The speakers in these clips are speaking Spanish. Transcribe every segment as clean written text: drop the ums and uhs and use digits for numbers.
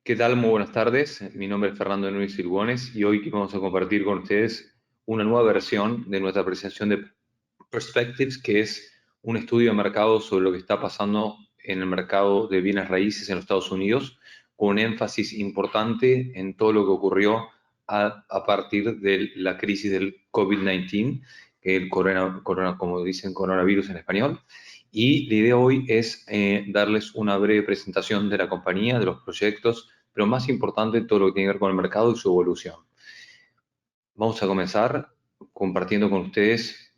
¿Qué tal? Muy buenas tardes. Mi nombre es Fernando Núñez Silbones y hoy vamos a compartir con ustedes una nueva versión de nuestra apreciación de Perspectives, que es un estudio de mercado sobre lo que está pasando en el mercado de bienes raíces en los Estados Unidos, con un énfasis importante en todo lo que ocurrió a partir de la crisis del COVID-19, el como dicen, coronavirus en español. Y la idea hoy es darles una breve presentación de la compañía, de los proyectos, pero más importante, todo lo que tiene que ver con el mercado y su evolución. Vamos a comenzar compartiendo con ustedes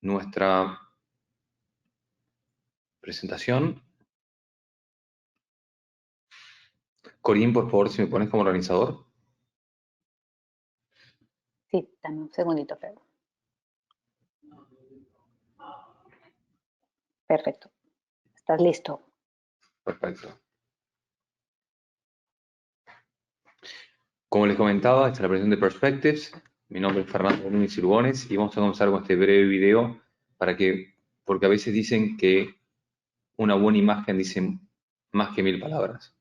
nuestra presentación. Corín, por favor, si me pones como organizador. Sí, dame un segundito, Pedro. Perfecto. ¿Estás listo? Perfecto. Como les comentaba, esta es la presentación de Perspectives. Mi nombre es Fernando Núñez Silbones y vamos a comenzar con este breve video porque a veces dicen que una buena imagen dice más que 1000 palabras.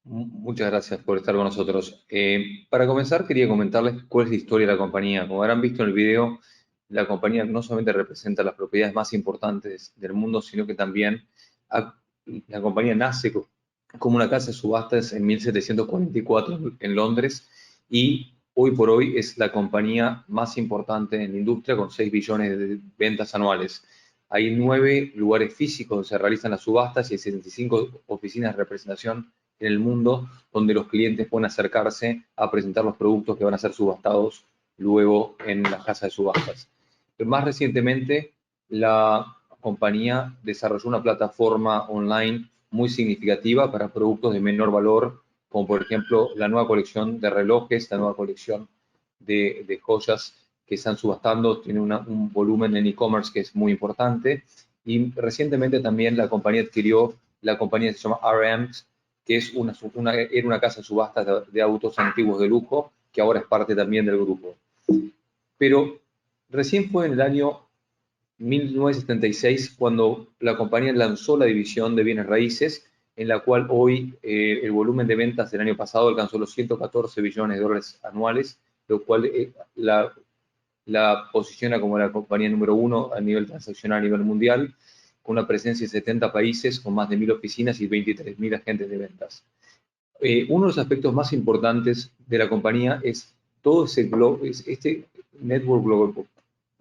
Muchas gracias por estar con nosotros. Para comenzar, quería comentarles cuál es la historia de la compañía. Como habrán visto en el video, la compañía no solamente representa las propiedades más importantes del mundo, sino que también la compañía nace como una casa de subastas en 1744 en Londres y hoy por hoy es la compañía más importante en la industria con 6 billones de ventas anuales. Hay 9 lugares físicos donde se realizan las subastas y 75 oficinas de representación en el mundo donde los clientes pueden acercarse a presentar los productos que van a ser subastados luego en las casas de subastas. Pero más recientemente, la compañía desarrolló una plataforma online muy significativa para productos de menor valor, como por ejemplo la nueva colección de relojes, la nueva colección de joyas que están subastando, tiene un volumen en e-commerce que es muy importante. Y recientemente también la compañía adquirió la compañía que se llama RMs, que es era una casa de subastas de autos antiguos de lujo, que ahora es parte también del grupo. Pero recién fue en el año 1976 cuando la compañía lanzó la división de bienes raíces, en la cual hoy el volumen de ventas del año pasado alcanzó los 114 billones de dólares anuales, lo cual la posiciona como la compañía número 1 a nivel transaccional a nivel mundial, con una presencia en 70 países, con más de 1000 oficinas y 23.000 agentes de ventas. Uno de los aspectos más importantes de la compañía es todo este network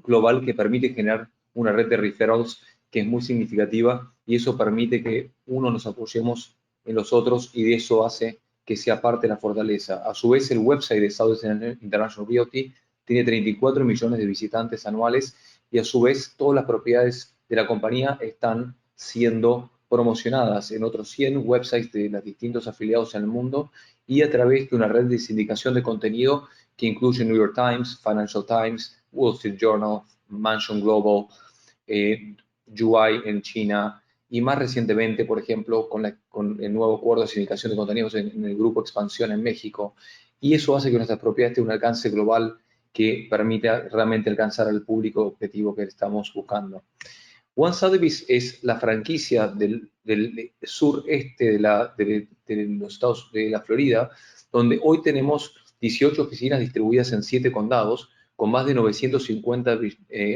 global que permite generar una red de referrals que es muy significativa y eso permite que uno nos apoyemos en los otros y de eso hace que sea parte de la fortaleza. A su vez, el website de Southern International Realty tiene 34 millones de visitantes anuales y a su vez todas las propiedades de la compañía están siendo promocionadas en otros 100 websites de los distintos afiliados en el mundo y a través de una red de sindicación de contenido que incluye New York Times, Financial Times, Wall Street Journal, Mansion Global, UI en China y más recientemente, por ejemplo, con el nuevo acuerdo de sindicación de contenidos en el grupo Expansión en México. Y eso hace que nuestras propiedades tengan un alcance global que permita realmente alcanzar al público objetivo que estamos buscando. One Sotheby's es la franquicia del sureste de los estados de la Florida, donde hoy tenemos 18 oficinas distribuidas en 7 condados, con más de 950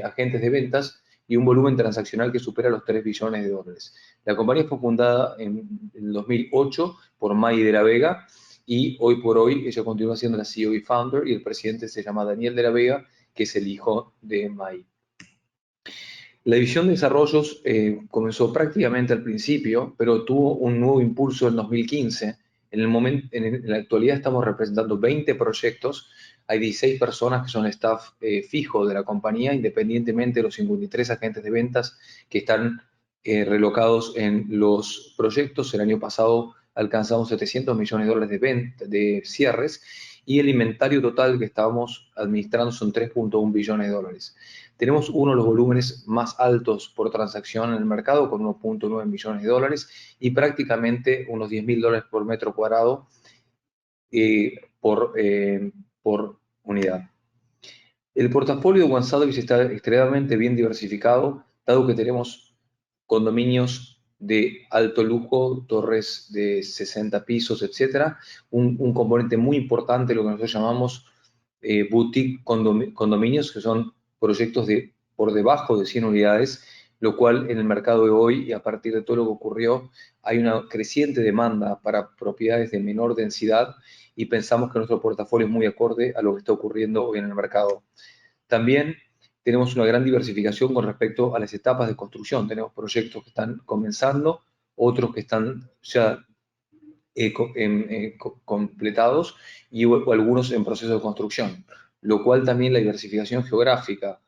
agentes de ventas y un volumen transaccional que supera los 3 billones de dólares. La compañía fue fundada en 2008 por May de la Vega y hoy por hoy ella continúa siendo la CEO y founder, y el presidente se llama Daniel de la Vega, que es el hijo de May. La división de desarrollos comenzó prácticamente al principio, pero tuvo un nuevo impulso en 2015. En la actualidad estamos representando 20 proyectos. Hay 16 personas que son staff fijo de la compañía, independientemente de los 53 agentes de ventas que están relocados en los proyectos. El año pasado alcanzamos 700 millones de dólares de cierres, y el inventario total que estábamos administrando son 3.1 billones de dólares. Tenemos uno de los volúmenes más altos por transacción en el mercado, con 1.9 millones de dólares y prácticamente unos 10.000 dólares por metro cuadrado por unidad. El portafolio de One Sotheby's está extremadamente bien diversificado, dado que tenemos condominios de alto lujo, torres de 60 pisos, etcétera. Un componente muy importante, lo que nosotros llamamos boutique condominios, que son proyectos por debajo de 100 unidades, lo cual en el mercado de hoy, y a partir de todo lo que ocurrió, hay una creciente demanda para propiedades de menor densidad, y pensamos que nuestro portafolio es muy acorde a lo que está ocurriendo hoy en el mercado. También tenemos una gran diversificación con respecto a las etapas de construcción. Tenemos proyectos que están comenzando, otros que están ya completados, y algunos en proceso de construcción, lo cual también la diversificación geográfica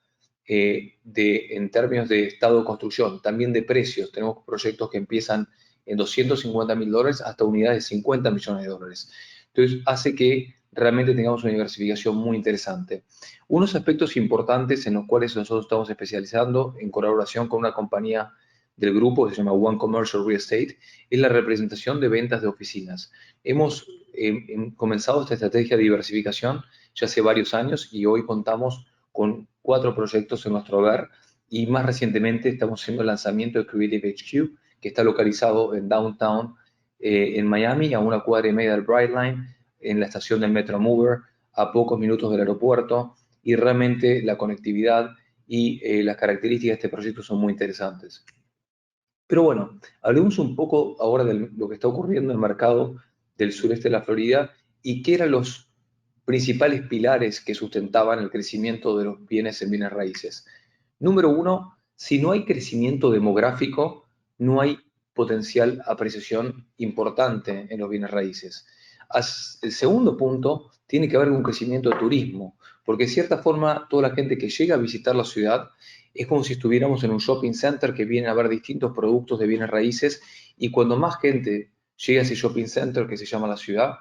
en términos de estado de construcción, también de precios. Tenemos proyectos que empiezan en 250 mil dólares hasta unidades de 50 millones de dólares. Entonces, hace que realmente tengamos una diversificación muy interesante. Unos aspectos importantes en los cuales nosotros estamos especializando en colaboración con una compañía del grupo que se llama One Commercial Real Estate es la representación de ventas de oficinas. Hemos comenzado esta estrategia de diversificación ya hace varios años, y hoy contamos con 4 proyectos en nuestro hogar, y más recientemente estamos haciendo el lanzamiento de Creative HQ, que está localizado en Downtown, en Miami, a 1,25 cuadras del Brightline, en la estación del Metro Mover, a pocos minutos del aeropuerto, y realmente la conectividad y las características de este proyecto son muy interesantes. Pero bueno, hablemos un poco ahora de lo que está ocurriendo en el mercado del sureste de la Florida y qué eran los principales pilares que sustentaban el crecimiento de los bienes en bienes raíces. Número 1, si no hay crecimiento demográfico, no hay potencial apreciación importante en los bienes raíces. El segundo punto, tiene que haber un crecimiento de turismo, porque de cierta forma toda la gente que llega a visitar la ciudad es como si estuviéramos en un shopping center que viene a ver distintos productos de bienes raíces, y cuando más gente llega a ese shopping center que se llama la ciudad,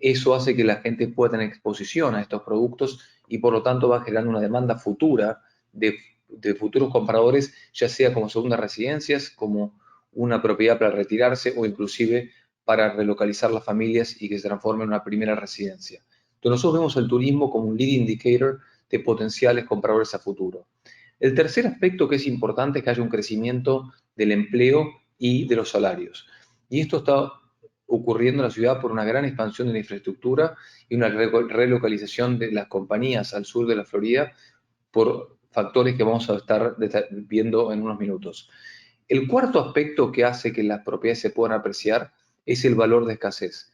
eso hace que la gente pueda tener exposición a estos productos, y por lo tanto va generando una demanda futura de futuros compradores, ya sea como segundas residencias, como una propiedad para retirarse, o inclusive para relocalizar las familias y que se transforme en una primera residencia. Entonces nosotros vemos el turismo como un lead indicator de potenciales compradores a futuro. El tercer aspecto que es importante es que haya un crecimiento del empleo y de los salarios. Y esto está ocurriendo en la ciudad por una gran expansión de la infraestructura y una relocalización de las compañías al sur de la Florida por factores que vamos a estar viendo en unos minutos. El cuarto aspecto que hace que las propiedades se puedan apreciar es el valor de escasez.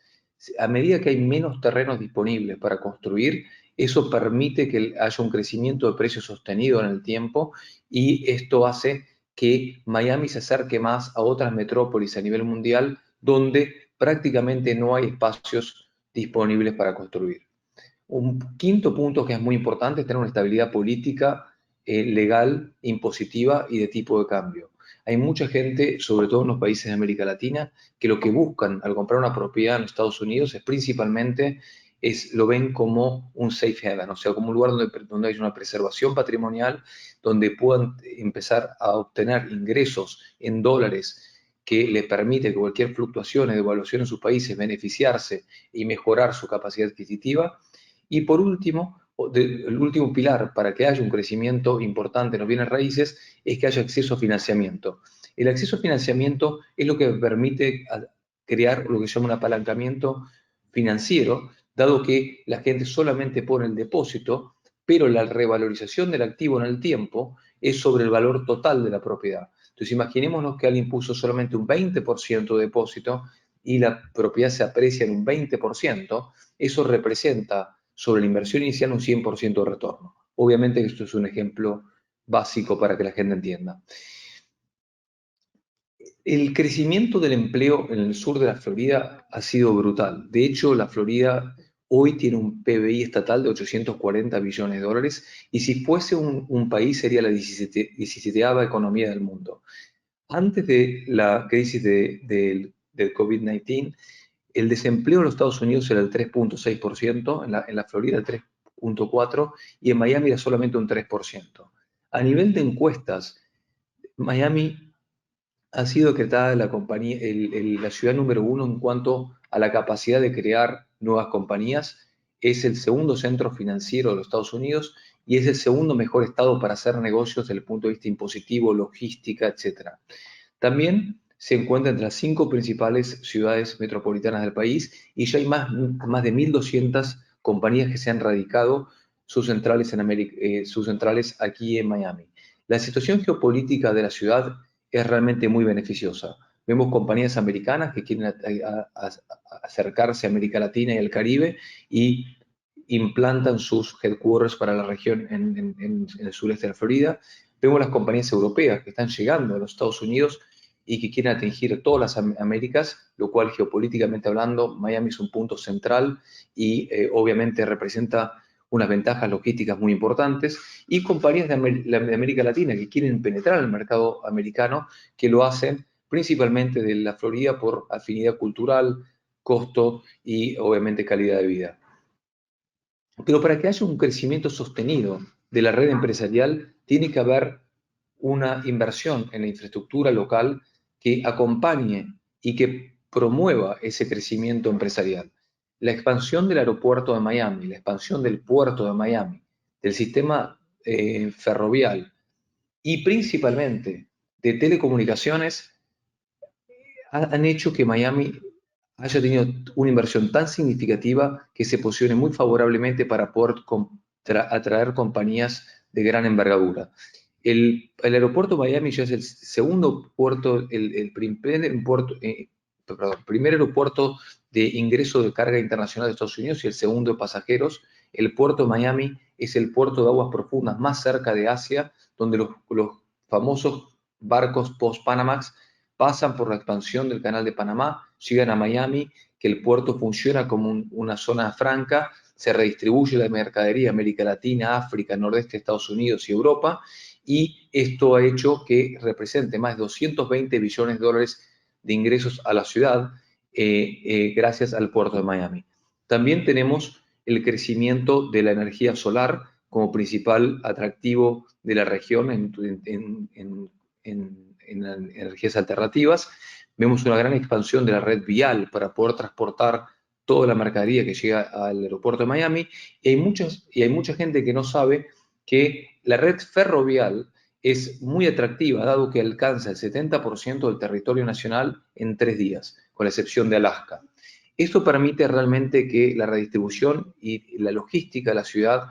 A medida que hay menos terrenos disponibles para construir, eso permite que haya un crecimiento de precios sostenido en el tiempo, y esto hace que Miami se acerque más a otras metrópolis a nivel mundial donde prácticamente no hay espacios disponibles para construir. Un quinto punto que es muy importante es tener una estabilidad política, legal, impositiva y de tipo de cambio. Hay mucha gente, sobre todo en los países de América Latina, que lo que buscan al comprar una propiedad en Estados Unidos es principalmente, lo ven como un safe haven, o sea, como un lugar donde hay una preservación patrimonial, donde puedan empezar a obtener ingresos en dólares que les permite que cualquier fluctuación de devaluación en sus países beneficiarse y mejorar su capacidad adquisitiva. Y por último, el último pilar para que haya un crecimiento importante en los bienes raíces es que haya acceso a financiamiento. El acceso a financiamiento es lo que permite crear lo que se llama un apalancamiento financiero, dado que la gente solamente pone el depósito, pero la revalorización del activo en el tiempo es sobre el valor total de la propiedad. Entonces, imaginémonos que alguien puso solamente un 20% de depósito y la propiedad se aprecia en un 20%, eso representa sobre la inversión inicial un 100% de retorno. Obviamente esto es un ejemplo básico para que la gente entienda. El crecimiento del empleo en el sur de la Florida ha sido brutal. De hecho, la Florida hoy tiene un PBI estatal de 840 billones de dólares y si fuese un país sería la 17ª economía del mundo. Antes de la crisis del COVID-19, el desempleo en los Estados Unidos era el 3.6%, en la Florida el 3.4% y en Miami era solamente un 3%. A nivel de encuestas, Miami ha sido decretada la ciudad número 1 en cuanto a la capacidad de crear nuevas compañías. Es el segundo centro financiero de los Estados Unidos y es el segundo mejor estado para hacer negocios desde el punto de vista impositivo, logística, etc. También se encuentra entre las 5 principales ciudades metropolitanas del país y ya hay más de 1.200 compañías que se han radicado sus centrales aquí en Miami. La situación geopolítica de la ciudad es realmente muy beneficiosa. Vemos compañías americanas que quieren acercarse a América Latina y al Caribe y implantan sus headquarters para la región en el sureste de la Florida. Vemos las compañías europeas que están llegando a los Estados Unidos y que quieren atingir todas las Américas, lo cual geopolíticamente hablando, Miami es un punto central y obviamente representa unas ventajas logísticas muy importantes, y compañías de América Latina que quieren penetrar en el mercado americano, que lo hacen principalmente de la Florida por afinidad cultural, costo y obviamente calidad de vida. Pero para que haya un crecimiento sostenido de la red empresarial, tiene que haber una inversión en la infraestructura local que acompañe y que promueva ese crecimiento empresarial. La expansión del aeropuerto de Miami, la expansión del puerto de Miami, del sistema ferroviario y principalmente de telecomunicaciones han hecho que Miami haya tenido una inversión tan significativa que se posicione muy favorablemente para poder atraer compañías de gran envergadura. El aeropuerto de Miami ya es el segundo puerto, primer aeropuerto de ingreso de carga internacional de Estados Unidos y el segundo de pasajeros. El puerto de Miami es el puerto de aguas profundas más cerca de Asia, donde los famosos barcos post-Panamax pasan por la expansión del canal de Panamá, llegan a Miami, que el puerto funciona como una zona franca, se redistribuye la mercadería a América Latina, África, Nordeste, Estados Unidos y Europa, y esto ha hecho que represente más de 220 billones de dólares de ingresos a la ciudad gracias al puerto de Miami. También tenemos el crecimiento de la energía solar como principal atractivo de la región en energías alternativas. Vemos una gran expansión de la red vial para poder transportar toda la mercadería que llega al aeropuerto de Miami y hay mucha gente que no sabe que la red ferrovial es muy atractiva, dado que alcanza el 70% del territorio nacional en 3 días, con la excepción de Alaska. Esto permite realmente que la redistribución y la logística de la ciudad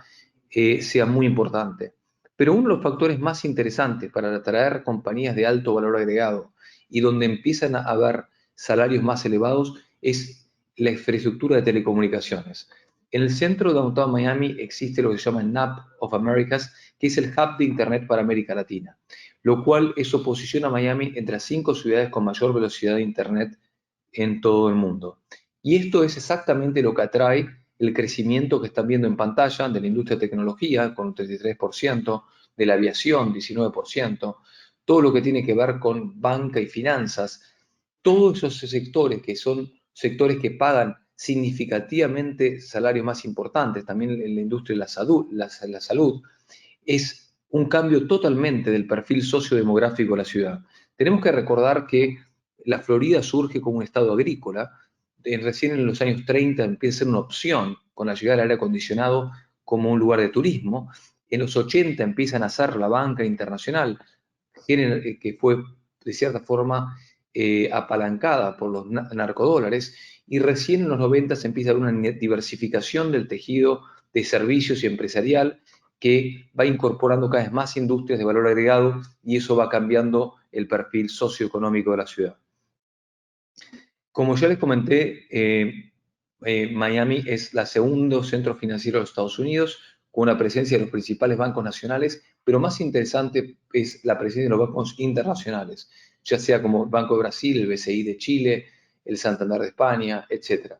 sea muy importante. Pero uno de los factores más interesantes para atraer compañías de alto valor agregado y donde empiezan a haber salarios más elevados es la infraestructura de telecomunicaciones. En el centro de Downtown Miami existe lo que se llama el NAP of Americas, que es el hub de Internet para América Latina, lo cual eso posiciona a Miami entre las 5 ciudades con mayor velocidad de Internet en todo el mundo. Y esto es exactamente lo que atrae el crecimiento que están viendo en pantalla de la industria de tecnología, con un 33%, de la aviación, 19%, todo lo que tiene que ver con banca y finanzas, todos esos sectores que son sectores que pagan significativamente salarios más importantes, también en la industria de la salud, es un cambio totalmente del perfil sociodemográfico de la ciudad. Tenemos que recordar que la Florida surge como un estado agrícola, recién en los años 30 empieza a ser una opción con la llegada del aire acondicionado como un lugar de turismo. En los 80 empiezan a hacer la banca internacional, que fue de cierta forma apalancada por los narcodólares, y recién en los 90 se empieza a ver una diversificación del tejido de servicios y empresarial que va incorporando cada vez más industrias de valor agregado, y eso va cambiando el perfil socioeconómico de la ciudad. Como ya les comenté, Miami es el segundo centro financiero de los Estados Unidos, con una presencia de los principales bancos nacionales, pero más interesante es la presencia de los bancos internacionales, ya sea como el Banco de Brasil, el BCI de Chile, el Santander de España, etc.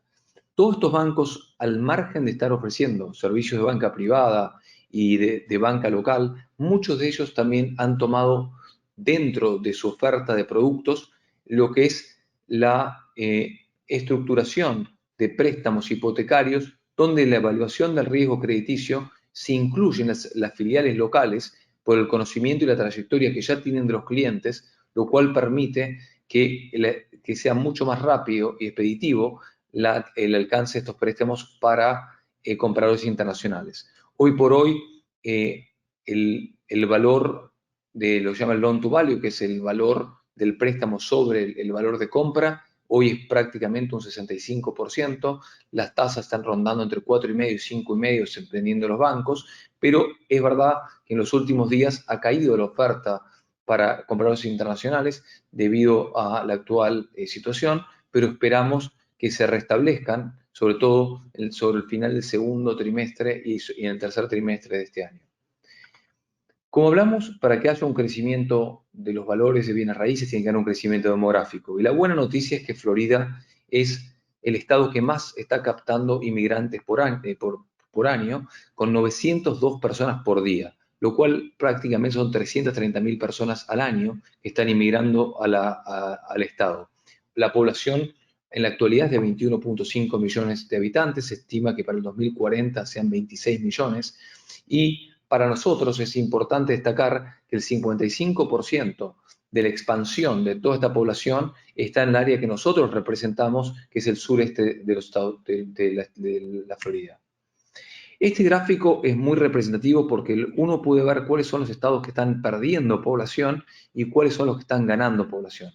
Todos estos bancos, al margen de estar ofreciendo servicios de banca privada y de banca local, muchos de ellos también han tomado dentro de su oferta de productos lo que es la estructuración de préstamos hipotecarios, donde la evaluación del riesgo crediticio se incluyen las filiales locales por el conocimiento y la trayectoria que ya tienen de los clientes, lo cual permite que sea mucho más rápido y expeditivo el alcance de estos préstamos para compradores internacionales. Hoy por hoy, el valor de lo que se llama el loan to value, que es el valor del préstamo sobre el valor de compra, hoy es prácticamente un 65%, las tasas están rondando entre 4,5 y 5,5 dependiendo de los bancos, pero es verdad que en los últimos días ha caído la oferta para compradores internacionales debido a la actual situación, pero esperamos que se restablezcan, sobre todo sobre el final del segundo trimestre y en el tercer trimestre de este año. Como hablamos, para que haya un crecimiento de los valores de bienes raíces tiene que haber un crecimiento demográfico. Y la buena noticia es que Florida es el estado que más está captando inmigrantes por año, con 902 personas por día, lo cual prácticamente son 330.000 personas al año que están inmigrando al estado. La población en la actualidad es de 21,5 millones de habitantes, se estima que para el 2040 sean 26 millones, y para nosotros es importante destacar que el 55% de la expansión de toda esta población está en el área que nosotros representamos, que es el sureste de los estados de la Florida. Este gráfico es muy representativo porque uno puede ver cuáles son los estados que están perdiendo población y cuáles son los que están ganando población.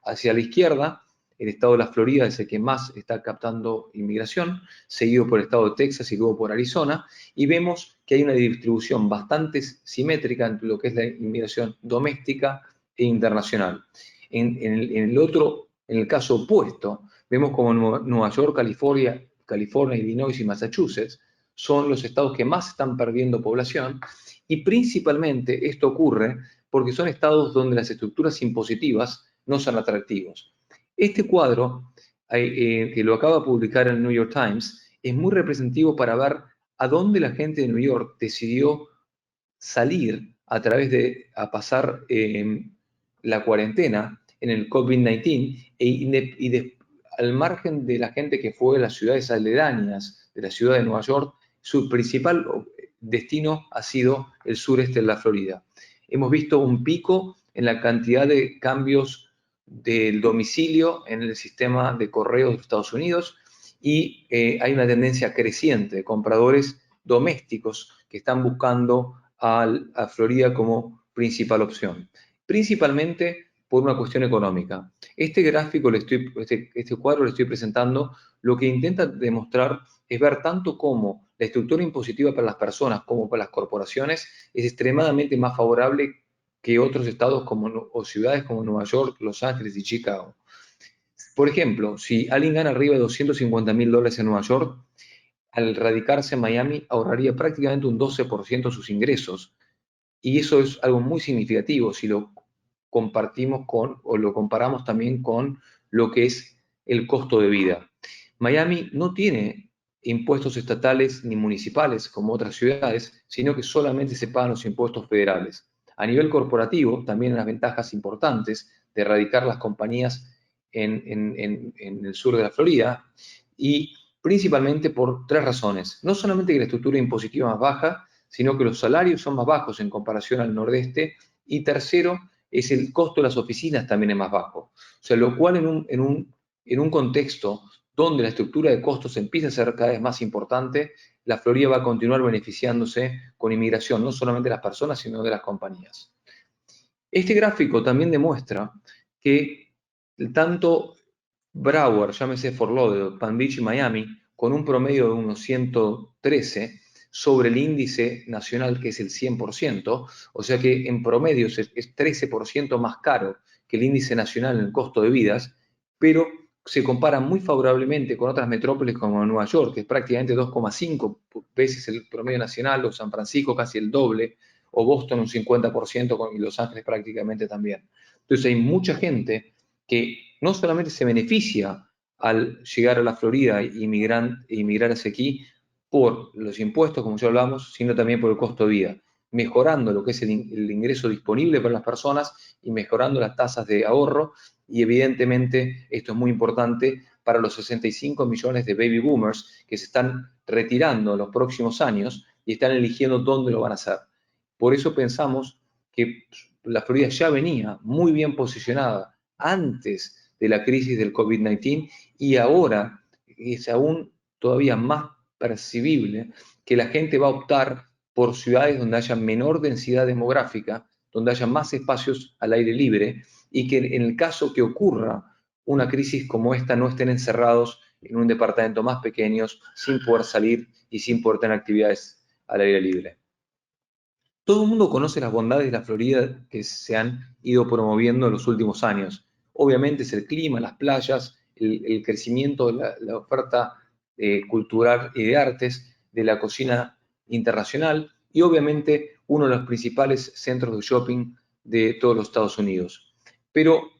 Hacia la izquierda, el estado de la Florida es el que más está captando inmigración, seguido por el estado de Texas y luego por Arizona, y vemos que hay una distribución bastante simétrica entre lo que es la inmigración doméstica e internacional. En el caso opuesto, vemos como Nueva York, California, Illinois y Massachusetts son los estados que más están perdiendo población, y principalmente esto ocurre porque son estados donde las estructuras impositivas no son atractivos. Este cuadro, que lo acaba de publicar el New York Times, es muy representativo para ver a dónde la gente de New York decidió salir a pasar la cuarentena en el COVID-19, al margen de la gente que fue a las ciudades aledañas de la ciudad de Nueva York, su principal destino ha sido el sureste de la Florida. Hemos visto un pico en la cantidad de cambios del domicilio en el sistema de correos de Estados Unidos, y hay una tendencia creciente de compradores domésticos que están buscando a Florida como principal opción, principalmente por una cuestión económica. Este gráfico, este cuadro le estoy presentando, lo que intenta demostrar es ver tanto cómo la estructura impositiva para las personas como para las corporaciones es extremadamente más favorable que otros estados o ciudades como Nueva York, Los Ángeles y Chicago. Por ejemplo, si alguien gana arriba de $250,000 en Nueva York, al radicarse en Miami ahorraría prácticamente un 12% de sus ingresos, y eso es algo muy significativo si lo lo comparamos también con lo que es el costo de vida. Miami no tiene impuestos estatales ni municipales como otras ciudades, sino que solamente se pagan los impuestos federales. A nivel corporativo, también hay unas ventajas importantes de radicar las compañías en el sur de la Florida, y principalmente por tres razones. No solamente que la estructura impositiva es más baja, sino que los salarios son más bajos en comparación al nordeste, y tercero, es el costo de las oficinas también es más bajo. O sea, lo cual en un contexto donde la estructura de costos empieza a ser cada vez más importante, la Florida va a continuar beneficiándose con inmigración, no solamente de las personas, sino de las compañías. Este gráfico también demuestra que tanto Broward, llámese Fort Lauderdale, Palm Beach y Miami, con un promedio de unos 113 sobre el índice nacional que es el 100%, o sea que en promedio es 13% más caro que el índice nacional en el costo de vidas, pero se compara muy favorablemente con otras metrópolis como Nueva York, que es prácticamente 2,5 veces el promedio nacional, o San Francisco casi el doble, o Boston un 50%, y Los Ángeles prácticamente también. Entonces hay mucha gente que no solamente se beneficia al llegar a la Florida e inmigrar hacia aquí por los impuestos, como ya hablamos, sino también por el costo de vida, mejorando lo que es el ingreso disponible para las personas y mejorando las tasas de ahorro. Y evidentemente esto es muy importante para los 65 millones de baby boomers que se están retirando en los próximos años y están eligiendo dónde lo van a hacer. Por eso pensamos que la Florida ya venía muy bien posicionada antes de la crisis del COVID-19 y ahora es aún todavía más percibible que la gente va a optar por ciudades donde haya menor densidad demográfica, donde haya más espacios al aire libre y que en el caso que ocurra una crisis como esta no estén encerrados en un departamento más pequeño, sin poder salir y sin poder tener actividades al aire libre. Todo el mundo conoce las bondades de la Florida que se han ido promoviendo en los últimos años. Obviamente es el clima, las playas, el crecimiento de la oferta cultural y de artes, de la cocina internacional y obviamente uno de los principales centros de shopping de todos los Estados Unidos. Pero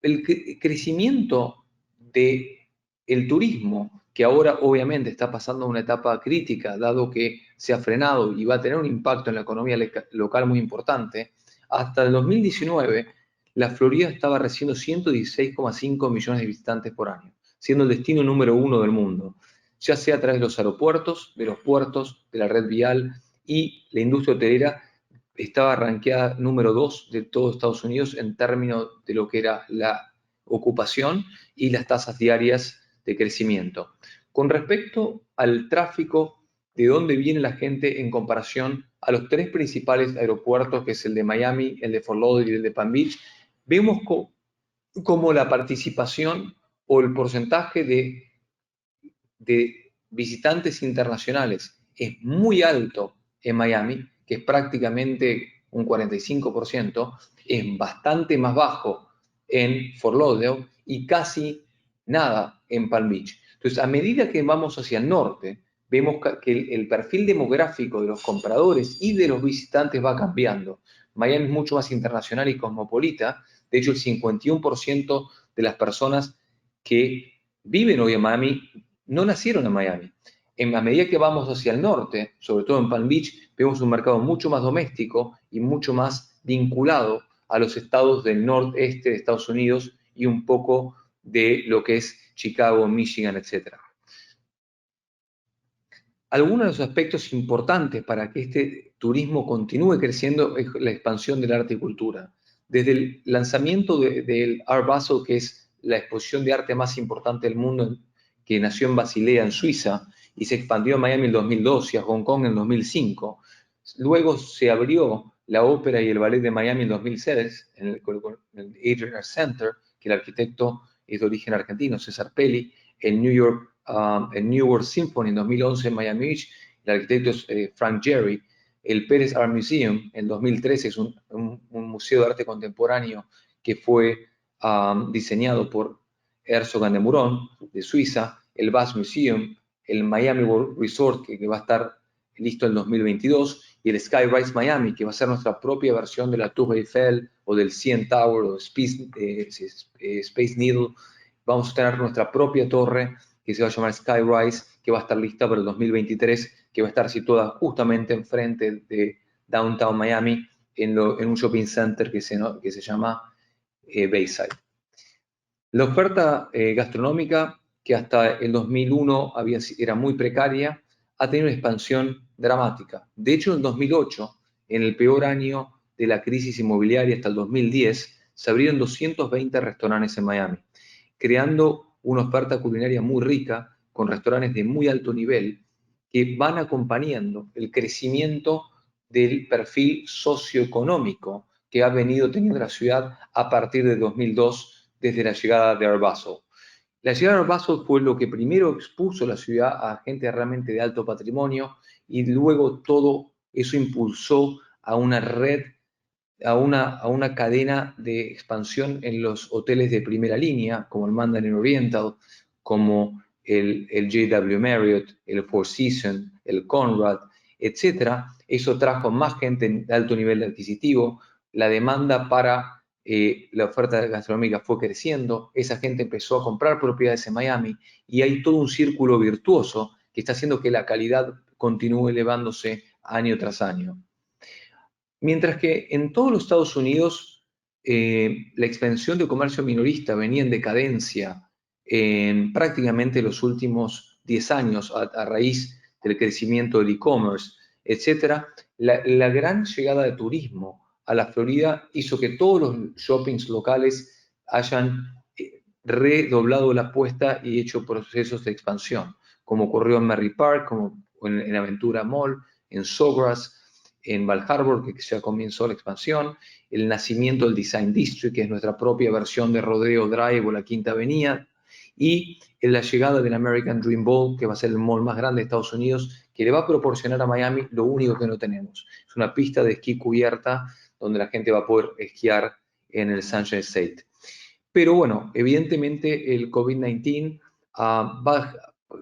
el crecimiento del turismo, que ahora obviamente está pasando una etapa crítica, dado que se ha frenado y va a tener un impacto en la economía local muy importante, hasta el 2019 la Florida estaba recibiendo 116,5 millones de visitantes por año, siendo el destino número 1 del mundo, ya sea a través de los aeropuertos, de los puertos, de la red vial, y la industria hotelera estaba rankeada número 2 de todo Estados Unidos en términos de lo que era la ocupación y las tasas diarias de crecimiento. Con respecto al tráfico, de dónde viene la gente en comparación a los tres principales aeropuertos, que es el de Miami, el de Fort Lauderdale y el de Palm Beach, vemos como la participación o el porcentaje de visitantes internacionales es muy alto en Miami, que es prácticamente un 45%, es bastante más bajo en Fort Lauderdale y casi nada en Palm Beach. Entonces, a medida que vamos hacia el norte, vemos que el perfil demográfico de los compradores y de los visitantes va cambiando. Miami es mucho más internacional y cosmopolita. De hecho, el 51% de las personas que viven hoy en Miami no nacieron en Miami. A medida que vamos hacia el norte, sobre todo en Palm Beach, vemos un mercado mucho más doméstico y mucho más vinculado a los estados del noreste de Estados Unidos y un poco de lo que es Chicago, Michigan, etc. Algunos de los aspectos importantes para que este turismo continúe creciendo es la expansión del arte y cultura. Desde el lanzamiento del Art Basel, que es la exposición de arte más importante del mundo, que nació en Basilea, en Suiza, y se expandió a Miami en 2002 y a Hong Kong en 2005. Luego se abrió la ópera y el ballet de Miami en 2006, en el Adrian Art Center, que el arquitecto es de origen argentino, César Pelli, el New World Symphony en 2011 en Miami Beach, el arquitecto es Frank Gehry, el Pérez Art Museum en 2013 es un museo de arte contemporáneo que fue diseñado por Herzog de Meuron de Suiza, el Bass Museum, el Miami World Resort que va a estar listo en 2022 y el Skyrise Miami que va a ser nuestra propia versión de la Tour Eiffel o del CN Tower o Space Needle. Vamos a tener nuestra propia torre que se va a llamar Skyrise, que va a estar lista para el 2023, que va a estar situada justamente enfrente de Downtown Miami, en un shopping center que se llama Bayside. La oferta gastronómica, que hasta el 2001 era muy precaria, ha tenido una expansión dramática. De hecho, en el 2008, en el peor año de la crisis inmobiliaria hasta el 2010, se abrieron 220 restaurantes en Miami, creando una oferta culinaria muy rica, con restaurantes de muy alto nivel, que van acompañando el crecimiento del perfil socioeconómico que ha venido teniendo la ciudad a partir de 2002, desde la llegada de Art Basel. La llegada de Art Basel fue lo que primero expuso la ciudad a gente realmente de alto patrimonio, y luego todo eso impulsó a una red, a una cadena de expansión en los hoteles de primera línea, como el Mandarin Oriental, como el JW Marriott, el Four Seasons, el Conrad, etc. Eso trajo más gente de alto nivel adquisitivo, la demanda para la oferta gastronómica fue creciendo, esa gente empezó a comprar propiedades en Miami, y hay todo un círculo virtuoso que está haciendo que la calidad continúe elevándose año tras año. Mientras que en todos los Estados Unidos la expansión de comercio minorista venía en decadencia en prácticamente los últimos 10 años a raíz del crecimiento del e-commerce, etc., la gran llegada de turismo a la Florida hizo que todos los shoppings locales hayan redoblado la apuesta y hecho procesos de expansión, como ocurrió en Merry Park, como en Aventura Mall, en Sawgrass, en Val Harbor, que ya comenzó la expansión, el nacimiento del Design District, que es nuestra propia versión de Rodeo Drive o la Quinta Avenida, y la llegada del American Dream Bowl, que va a ser el mall más grande de Estados Unidos, que le va a proporcionar a Miami lo único que no tenemos. Es una pista de esquí cubierta donde la gente va a poder esquiar en el Sunshine State. Pero bueno, evidentemente el COVID-19 va a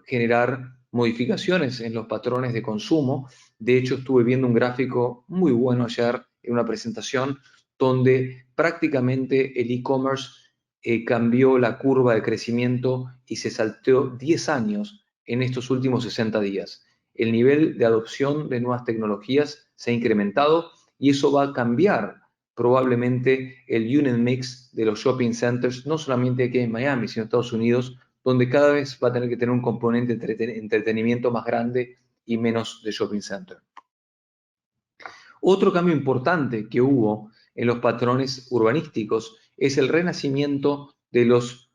generar modificaciones en los patrones de consumo. De hecho, estuve viendo un gráfico muy bueno ayer en una presentación donde prácticamente el e-commerce cambió la curva de crecimiento y se salteó 10 años en estos últimos 60 días. El nivel de adopción de nuevas tecnologías se ha incrementado, y eso va a cambiar probablemente el unit mix de los shopping centers, no solamente aquí en Miami, sino en Estados Unidos, donde cada vez va a tener que tener un componente de entretenimiento más grande y menos de shopping center. Otro cambio importante que hubo en los patrones urbanísticos es el renacimiento de los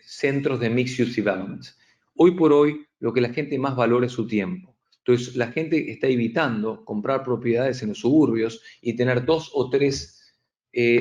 centros de mixed use development. Hoy por hoy, lo que la gente más valora es su tiempo. Entonces, la gente está evitando comprar propiedades en los suburbios y tener 2 o 3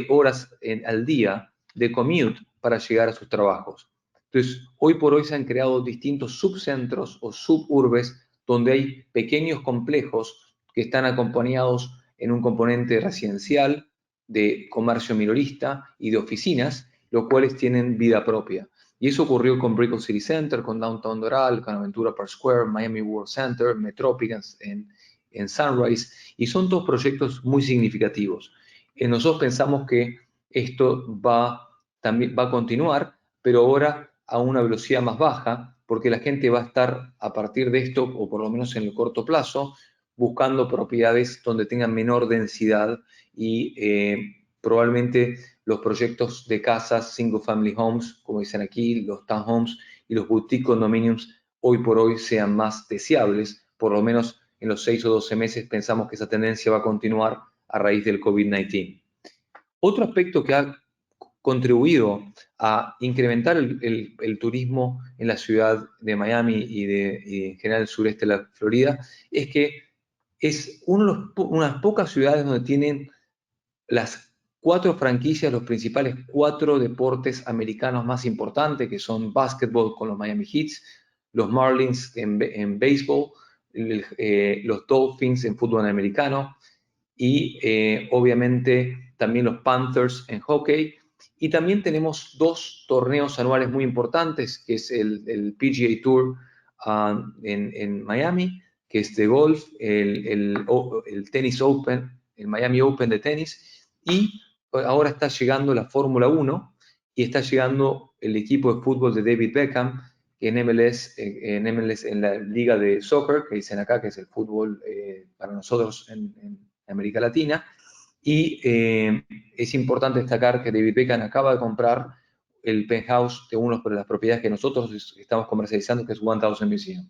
horas al día de commute para llegar a sus trabajos. Entonces, hoy por hoy se han creado distintos subcentros o suburbes donde hay pequeños complejos que están acompañados en un componente residencial, de comercio minorista y de oficinas, los cuales tienen vida propia. Y eso ocurrió con Brickell City Center, con Downtown Doral, con Aventura Park Square, Miami World Center, Metropolis en Sunrise, y son todos proyectos muy significativos. Nosotros pensamos que esto también va a continuar, pero ahora a una velocidad más baja, porque la gente va a estar a partir de esto, o por lo menos en el corto plazo, buscando propiedades donde tengan menor densidad y probablemente los proyectos de casas, single family homes, como dicen aquí, los townhomes y los boutique condominiums, hoy por hoy sean más deseables. Por lo menos en los 6 o 12 meses pensamos que esa tendencia va a continuar a raíz del COVID-19. Otro aspecto que ha contribuido a incrementar el turismo en la ciudad de Miami y en general el sureste de la Florida es que es unas pocas ciudades donde tienen las 4 franquicias, los principales 4 deportes americanos más importantes, que son básquetbol con los Miami Heat, los Marlins en béisbol, los Dolphins en fútbol americano, y obviamente también los Panthers en hockey. Y también tenemos 2 torneos anuales muy importantes, que es el PGA Tour en Miami, que es de golf, el Tennis Open, el Miami Open de tenis, y ahora está llegando la Fórmula 1 y está llegando el equipo de fútbol de David Beckham, que en MLS, en la liga de soccer, que dicen acá que es el fútbol para nosotros en América Latina. Y es importante destacar que David Beckham acaba de comprar el penthouse de una de las propiedades que nosotros estamos comercializando, que es 1000 Museum.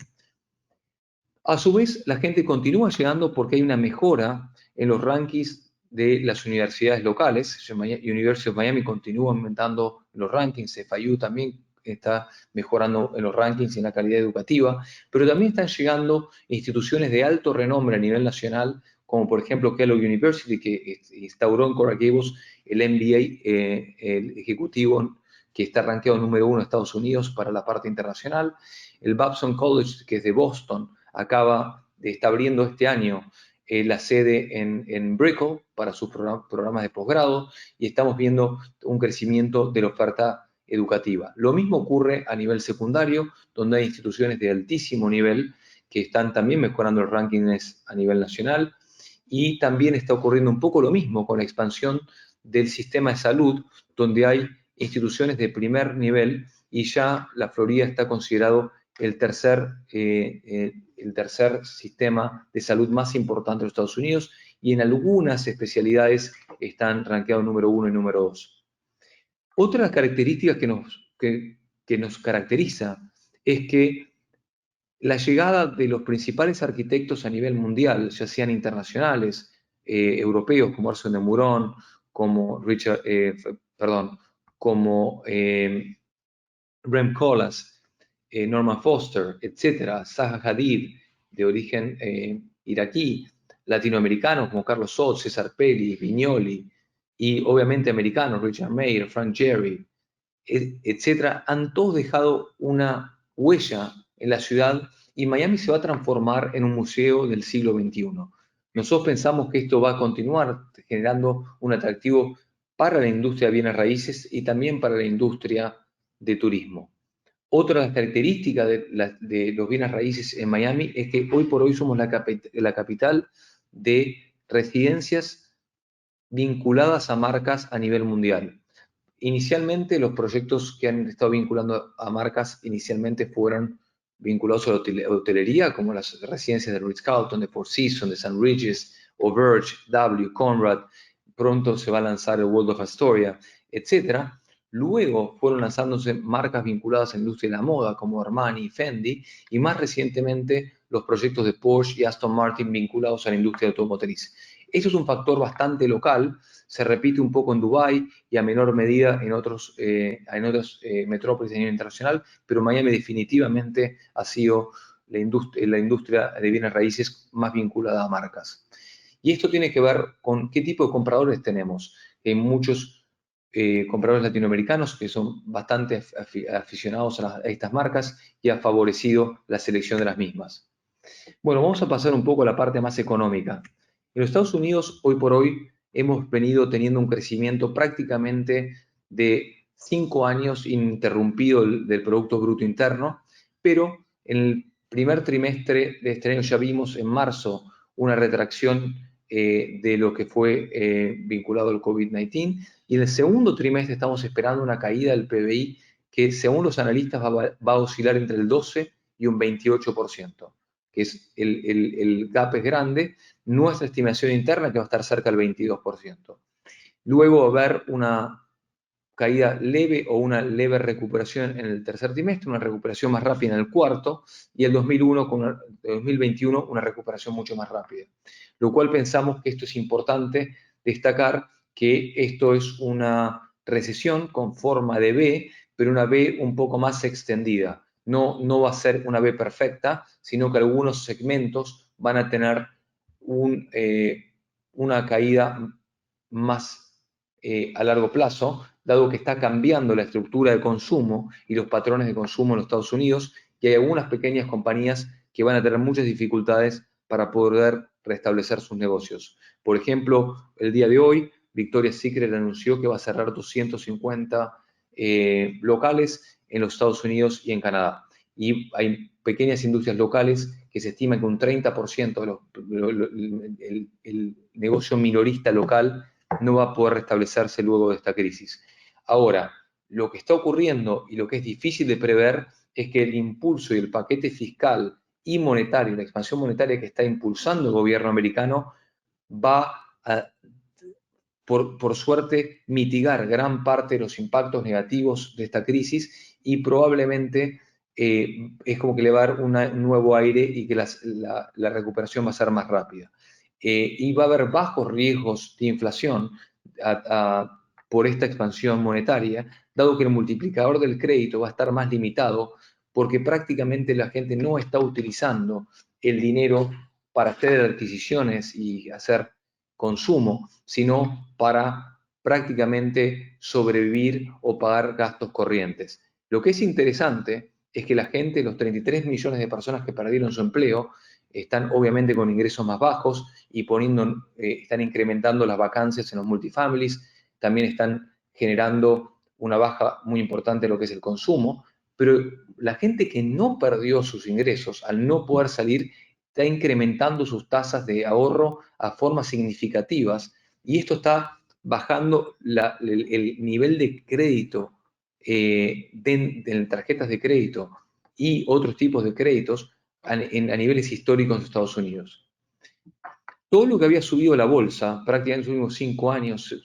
A su vez, la gente continúa llegando porque hay una mejora en los rankings de las universidades locales. University of Miami continúa aumentando los rankings, FIU también está mejorando en los rankings y en la calidad educativa, pero también están llegando instituciones de alto renombre a nivel nacional, como por ejemplo Kellogg University, que instauró en Coral Gables el MBA, el ejecutivo que está rankeado número 1 en Estados Unidos para la parte internacional. El Babson College, que es de Boston, está abriendo este año la sede en Brickell para sus programas de posgrado, y estamos viendo un crecimiento de la oferta educativa. Lo mismo ocurre a nivel secundario, donde hay instituciones de altísimo nivel que están también mejorando los rankings a nivel nacional, y también está ocurriendo un poco lo mismo con la expansión del sistema de salud, donde hay instituciones de primer nivel, y ya la Florida está considerado el tercer sistema de salud más importante de los Estados Unidos, y en algunas especialidades están rankeados número 1 y número 2. Otra de las características que nos caracteriza es que la llegada de los principales arquitectos a nivel mundial, ya sean internacionales, europeos, como Arsen de Meuron, como Rem Koolhaas, Norman Foster, etcétera, Zaha Hadid, de origen iraquí, latinoamericanos como Carlos Sot, César Pelli, Viñoli, y obviamente americanos, Richard Mayer, Frank Gehry, etcétera, han todos dejado una huella en la ciudad, y Miami se va a transformar en un museo del siglo XXI. Nosotros pensamos que esto va a continuar generando un atractivo para la industria de bienes raíces y también para la industria de turismo. Otra de las características de los bienes raíces en Miami es que hoy por hoy somos la capital de residencias vinculadas a marcas a nivel mundial. Inicialmente, los proyectos que han estado vinculando a marcas inicialmente fueron vinculados a la hotelería, como las residencias de Ritz-Carlton, de Four Seasons, de St. Regis, Auberge, W, Conrad. Pronto se va a lanzar el World of Astoria, etc. Luego fueron lanzándose marcas vinculadas a la industria de la moda, como Armani y Fendi, y más recientemente los proyectos de Porsche y Aston Martin vinculados a la industria automotriz. Eso es un factor bastante local, se repite un poco en Dubái y a menor medida en otras metrópolis a nivel internacional, pero Miami definitivamente ha sido la industria de bienes raíces más vinculada a marcas. Y esto tiene que ver con qué tipo de compradores tenemos. Hay muchos compradores latinoamericanos que son bastante aficionados a estas marcas, y ha favorecido la selección de las mismas. Bueno, vamos a pasar un poco a la parte más económica. En los Estados Unidos, hoy por hoy, hemos venido teniendo un crecimiento prácticamente de 5 años ininterrumpido del Producto Bruto Interno, pero en el primer trimestre de este año ya vimos en marzo una retracción de lo que fue vinculado al COVID-19, y en el segundo trimestre estamos esperando una caída del PBI que, según los analistas, va a oscilar entre el 12 y un 28%. Que es el gap es grande. Nuestra estimación interna que va a estar cerca del 22%. Luego va a haber una caída leve o una leve recuperación en el tercer trimestre, una recuperación más rápida en el cuarto, y el 2021 una recuperación mucho más rápida. Lo cual pensamos que esto es importante destacar, que esto es una recesión con forma de V, pero una V un poco más extendida. No va a ser una V perfecta, sino que algunos segmentos van a tener una caída más a largo plazo, dado que está cambiando la estructura de consumo y los patrones de consumo en los Estados Unidos, y hay algunas pequeñas compañías que van a tener muchas dificultades para poder restablecer sus negocios. Por ejemplo, el día de hoy, Victoria's Secret anunció que va a cerrar 250 locales en los Estados Unidos y en Canadá. Y hay pequeñas industrias locales que se estima que un 30% el negocio minorista local no va a poder restablecerse luego de esta crisis. Ahora, lo que está ocurriendo y lo que es difícil de prever es que el impulso y el paquete fiscal y monetario, la expansión monetaria que está impulsando el gobierno americano, va a, por suerte, mitigar gran parte de los impactos negativos de esta crisis, y probablemente es como que le va a dar un nuevo aire y que la recuperación va a ser más rápida. Y va a haber bajos riesgos de inflación por esta expansión monetaria, dado que el multiplicador del crédito va a estar más limitado, porque prácticamente la gente no está utilizando el dinero para hacer adquisiciones y hacer consumo, sino para prácticamente sobrevivir o pagar gastos corrientes. Lo que es interesante es que la gente, los 33 millones de personas que perdieron su empleo, están obviamente con ingresos más bajos y están incrementando las vacancias en los multifamilies, también están generando una baja muy importante en lo que es el consumo, pero la gente que no perdió sus ingresos al no poder salir está incrementando sus tasas de ahorro a formas significativas y esto está bajando el nivel de crédito de tarjetas de crédito y otros tipos de créditos a niveles históricos de Estados Unidos. Todo lo que había subido la bolsa, prácticamente en los últimos 5 años,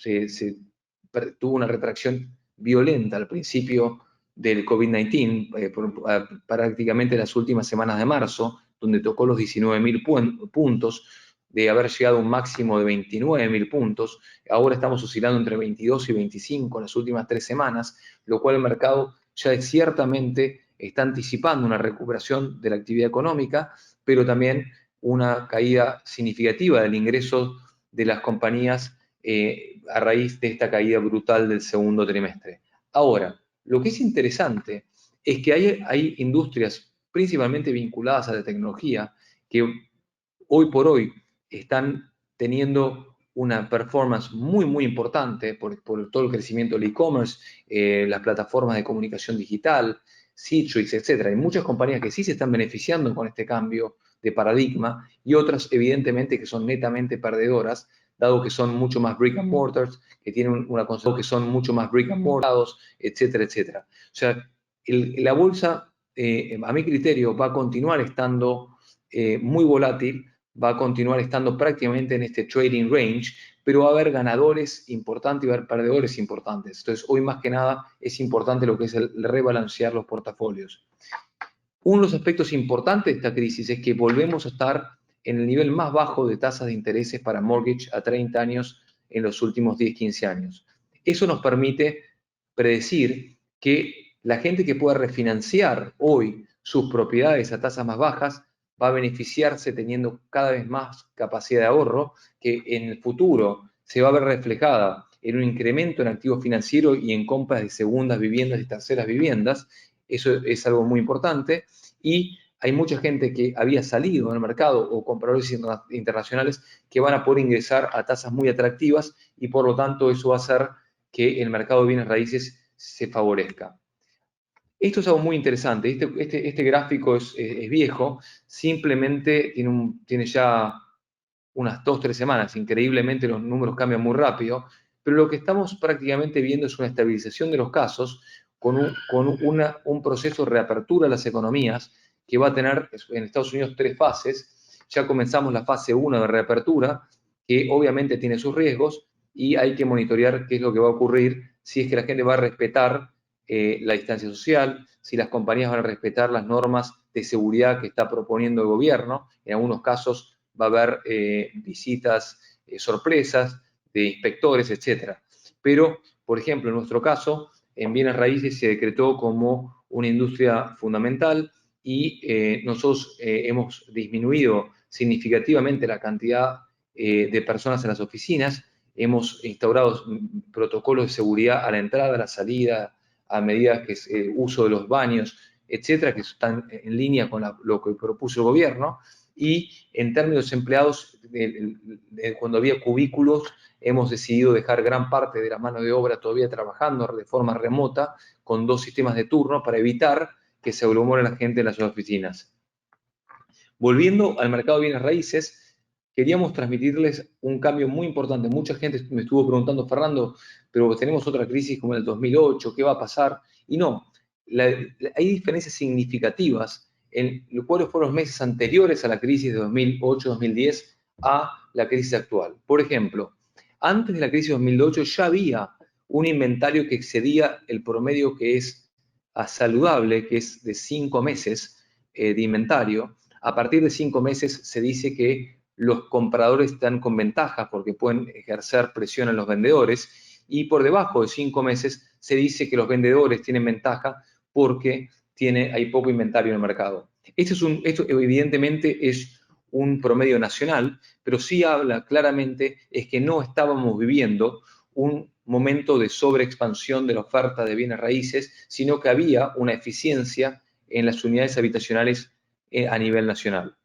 tuvo una retracción violenta al principio del COVID-19, prácticamente en las últimas semanas de marzo, donde tocó los 19.000 puntos, de haber llegado a un máximo de 29.000 puntos. Ahora estamos oscilando entre 22 y 25 en las últimas 3 semanas, lo cual el mercado ya ciertamente está anticipando una recuperación de la actividad económica, pero también una caída significativa del ingreso de las compañías a raíz de esta caída brutal del segundo trimestre. Ahora, lo que es interesante es que hay industrias principalmente vinculadas a la tecnología que hoy por hoy están teniendo una performance muy, muy importante por todo el crecimiento del e-commerce, las plataformas de comunicación digital, Citrix, etc. Hay muchas compañías que sí se están beneficiando con este cambio de paradigma y otras, evidentemente, que son netamente perdedoras, dado que son mucho más brick and mortars, que tienen una concepción que son mucho más brick and mortars, etcétera, etcétera. O sea, la bolsa, a mi criterio, va a continuar estando muy volátil, va a continuar estando prácticamente en este trading range, pero va a haber ganadores importantes y va a haber perdedores importantes. Entonces, hoy más que nada es importante lo que es el rebalancear los portafolios. Uno de los aspectos importantes de esta crisis es que volvemos a estar en el nivel más bajo de tasas de intereses para mortgage a 30 años en los últimos 10, 15 años. Eso nos permite predecir que la gente que pueda refinanciar hoy sus propiedades a tasas más bajas va a beneficiarse teniendo cada vez más capacidad de ahorro, que en el futuro se va a ver reflejada en un incremento en activos financieros y en compras de segundas viviendas y terceras viviendas. Eso es algo muy importante y hay mucha gente que había salido del mercado o compradores internacionales que van a poder ingresar a tasas muy atractivas y por lo tanto eso va a hacer que el mercado de bienes raíces se favorezca. Esto es algo muy interesante. Este gráfico es viejo, simplemente tiene ya unas 2 o 3 semanas. Increíblemente los números cambian muy rápido, pero lo que estamos prácticamente viendo es una estabilización de los casos con un proceso de reapertura de las economías que va a tener en Estados Unidos 3 fases. Ya comenzamos la fase 1 de reapertura, que obviamente tiene sus riesgos y hay que monitorear qué es lo que va a ocurrir si es que la gente va a respetar la distancia social, si las compañías van a respetar las normas de seguridad que está proponiendo el gobierno. En algunos casos va a haber visitas sorpresas de inspectores, etc. Pero, por ejemplo, en nuestro caso, en bienes raíces se decretó como una industria fundamental y nosotros hemos disminuido significativamente la cantidad de personas en las oficinas, hemos instaurado protocolos de seguridad a la entrada, a la salida, a medida que es el uso de los baños, etcétera, que están en línea con lo que propuso el gobierno. Y en términos de empleados, cuando había cubículos, hemos decidido dejar gran parte de la mano de obra todavía trabajando de forma remota con 2 sistemas de turno para evitar que se aglomore la gente en las oficinas. Volviendo al mercado de bienes raíces, queríamos transmitirles un cambio muy importante. Mucha gente me estuvo preguntando, Fernando, pero tenemos otra crisis como en el 2008, ¿qué va a pasar? Y no, hay diferencias significativas en cuáles fueron los meses anteriores a la crisis de 2008-2010 a la crisis actual. Por ejemplo, antes de la crisis de 2008 ya había un inventario que excedía el promedio que es saludable, que es de 5 meses de inventario. A partir de 5 meses se dice que los compradores están con ventaja porque pueden ejercer presión en los vendedores y por debajo de 5 meses se dice que los vendedores tienen ventaja porque hay poco inventario en el mercado. Esto evidentemente es un promedio nacional, pero sí habla claramente es que no estábamos viviendo un momento de sobreexpansión de la oferta de bienes raíces, sino que había una eficiencia en las unidades habitacionales a nivel nacional.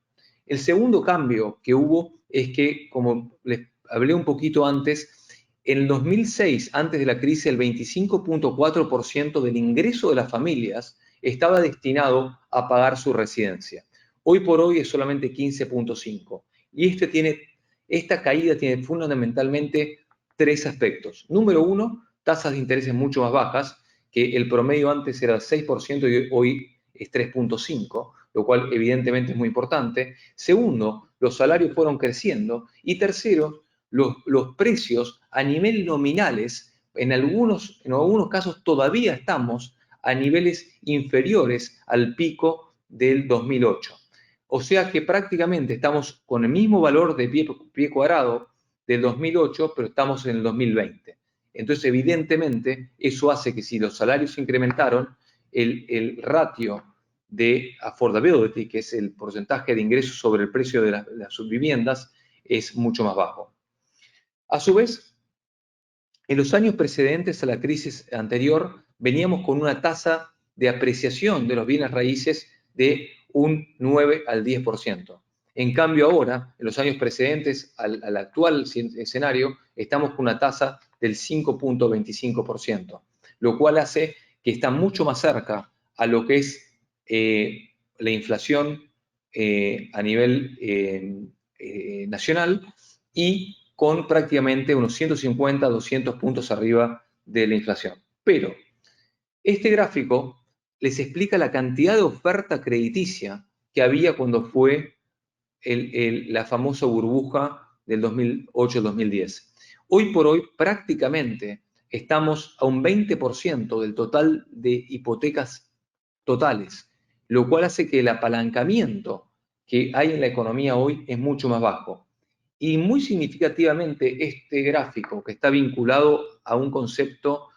El segundo cambio que hubo es que, como les hablé un poquito antes, en el 2006, antes de la crisis, el 25.4% del ingreso de las familias estaba destinado a pagar su residencia. Hoy por hoy es solamente 15.5%. Y esta caída tiene fundamentalmente 3 aspectos. Número 1, tasas de intereses mucho más bajas, que el promedio antes era 6% y hoy es 3.5%, lo cual evidentemente es muy importante. Segundo, los salarios fueron creciendo. Y tercero, los precios a nivel nominales, en algunos casos todavía estamos a niveles inferiores al pico del 2008. O sea que prácticamente estamos con el mismo valor de pie cuadrado del 2008, pero estamos en el 2020. Entonces, evidentemente, eso hace que si los salarios se incrementaron, el ratio de affordability, que es el porcentaje de ingresos sobre el precio de las subviviendas, es mucho más bajo. A su vez, en los años precedentes a la crisis anterior, veníamos con una tasa de apreciación de los bienes raíces de un 9 al 10%. En cambio ahora, en los años precedentes al actual escenario, estamos con una tasa del 5.25%, lo cual hace que está mucho más cerca a lo que es la inflación a nivel nacional y con prácticamente unos 150, 200 puntos arriba de la inflación. Pero este gráfico les explica la cantidad de oferta crediticia que había cuando fue la famosa burbuja del 2008-2010. Hoy por hoy prácticamente estamos a un 20% del total de hipotecas totales, lo cual hace que el apalancamiento que hay en la economía hoy es mucho más bajo. Y muy significativamente este gráfico, que está vinculado a un concepto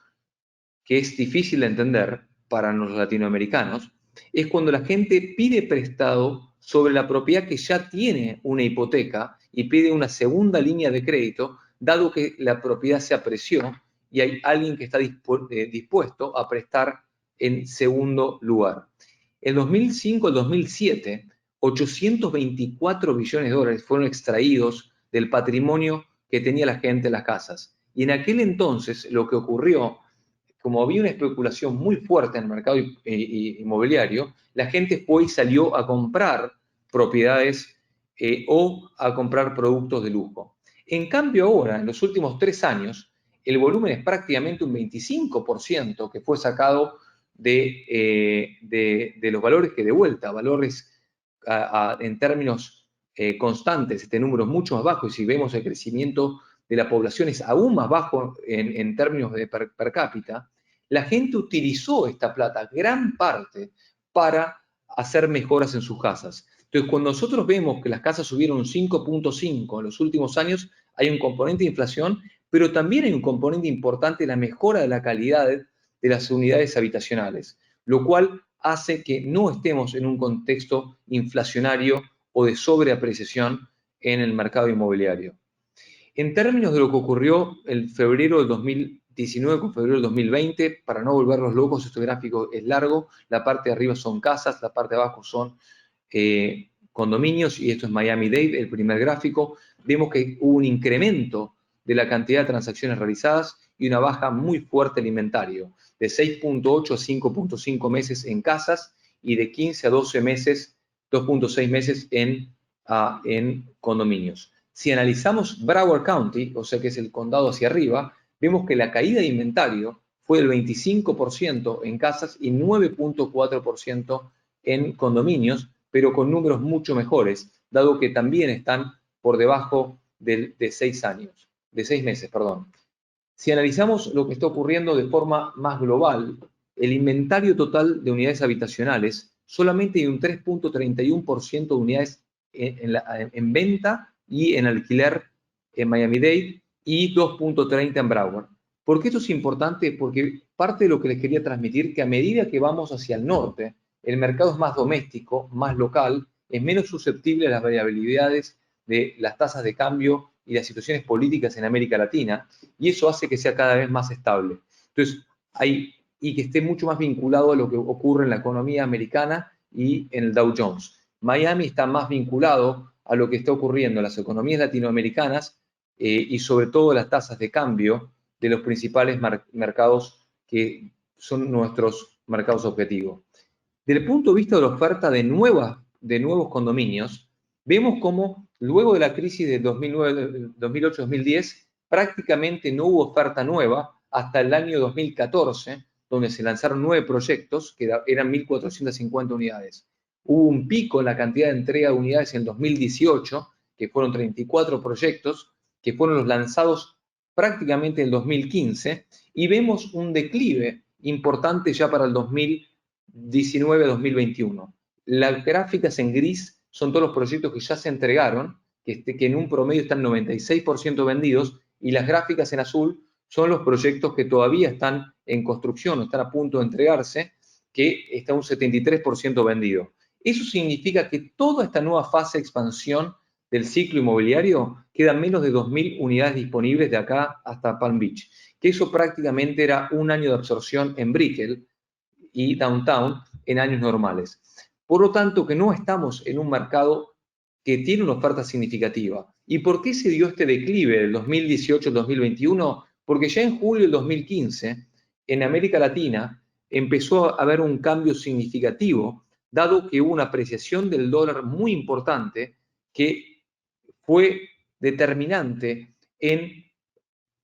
que es difícil de entender para los latinoamericanos, es cuando la gente pide prestado sobre la propiedad que ya tiene una hipoteca y pide una segunda línea de crédito, dado que la propiedad se apreció y hay alguien que está dispuesto a prestar en segundo lugar. En 2005 al 2007, 824 billones de dólares fueron extraídos del patrimonio que tenía la gente en las casas. Y en aquel entonces lo que ocurrió, como había una especulación muy fuerte en el mercado inmobiliario, la gente fue y salió a comprar propiedades o a comprar productos de lujo. En cambio ahora, en los últimos 3 años, el volumen es prácticamente un 25% que fue sacado de los valores que de vuelta, valores en términos constantes, este número es mucho más bajo y si vemos el crecimiento de la población es aún más bajo en términos de per cápita, la gente utilizó esta plata, gran parte, para hacer mejoras en sus casas. Entonces, cuando nosotros vemos que las casas subieron un 5.5 en los últimos años, hay un componente de inflación, pero también hay un componente importante de la mejora de la calidad de las unidades habitacionales, lo cual hace que no estemos en un contexto inflacionario o de sobreapreciación en el mercado inmobiliario. En términos de lo que ocurrió en febrero del 2019 con febrero del 2020, para no volverlos locos, este gráfico es largo, la parte de arriba son casas, la parte de abajo son condominios, y esto es Miami-Dade, el primer gráfico. Vemos que hubo un incremento de la cantidad de transacciones realizadas y una baja muy fuerte en inventario, de 6.8 a 5.5 meses en casas y de 15 a 12 meses, 2.6 meses en condominios. Si analizamos Broward County, o sea que es el condado hacia arriba, vemos que la caída de inventario fue del 25% en casas y 9.4% en condominios, pero con números mucho mejores, dado que también están por debajo de 6 meses, perdón. Si analizamos lo que está ocurriendo de forma más global, el inventario total de unidades habitacionales, solamente hay un 3.31% de unidades en venta y en alquiler en Miami-Dade y 2.30 en Broward. ¿Por qué esto es importante? Porque parte de lo que les quería transmitir, que a medida que vamos hacia el norte, el mercado es más doméstico, más local, es menos susceptible a las variabilidades de las tasas de cambio y las situaciones políticas en América Latina, y eso hace que sea cada vez más estable. Entonces, y que esté mucho más vinculado a lo que ocurre en la economía americana y en el Dow Jones. Miami está más vinculado a lo que está ocurriendo en las economías latinoamericanas y sobre todo las tasas de cambio de los principales mercados que son nuestros mercados objetivos. Desde el punto de vista de la oferta de nuevos condominios, vemos cómo luego de la crisis de 2008-2010 prácticamente no hubo oferta nueva hasta el año 2014, donde se lanzaron 9 proyectos, que eran 1.450 unidades. Hubo un pico en la cantidad de entrega de unidades en el 2018, que fueron 34 proyectos, que fueron los lanzados prácticamente en el 2015, y vemos un declive importante ya para el 2019-2021. Las gráficas en gris son todos los proyectos que ya se entregaron, que en un promedio están 96% vendidos, y las gráficas en azul son los proyectos que todavía están en construcción o están a punto de entregarse, que está un 73% vendido. Eso significa que toda esta nueva fase de expansión del ciclo inmobiliario quedan menos de 2.000 unidades disponibles de acá hasta Palm Beach, que eso prácticamente era un año de absorción en Brickell y Downtown en años normales. Por lo tanto, que no estamos en un mercado que tiene una oferta significativa. ¿Y por qué se dio este declive del 2018 al 2021? Porque ya en julio del 2015, en América Latina, empezó a haber un cambio significativo, dado que hubo una apreciación del dólar muy importante que fue determinante en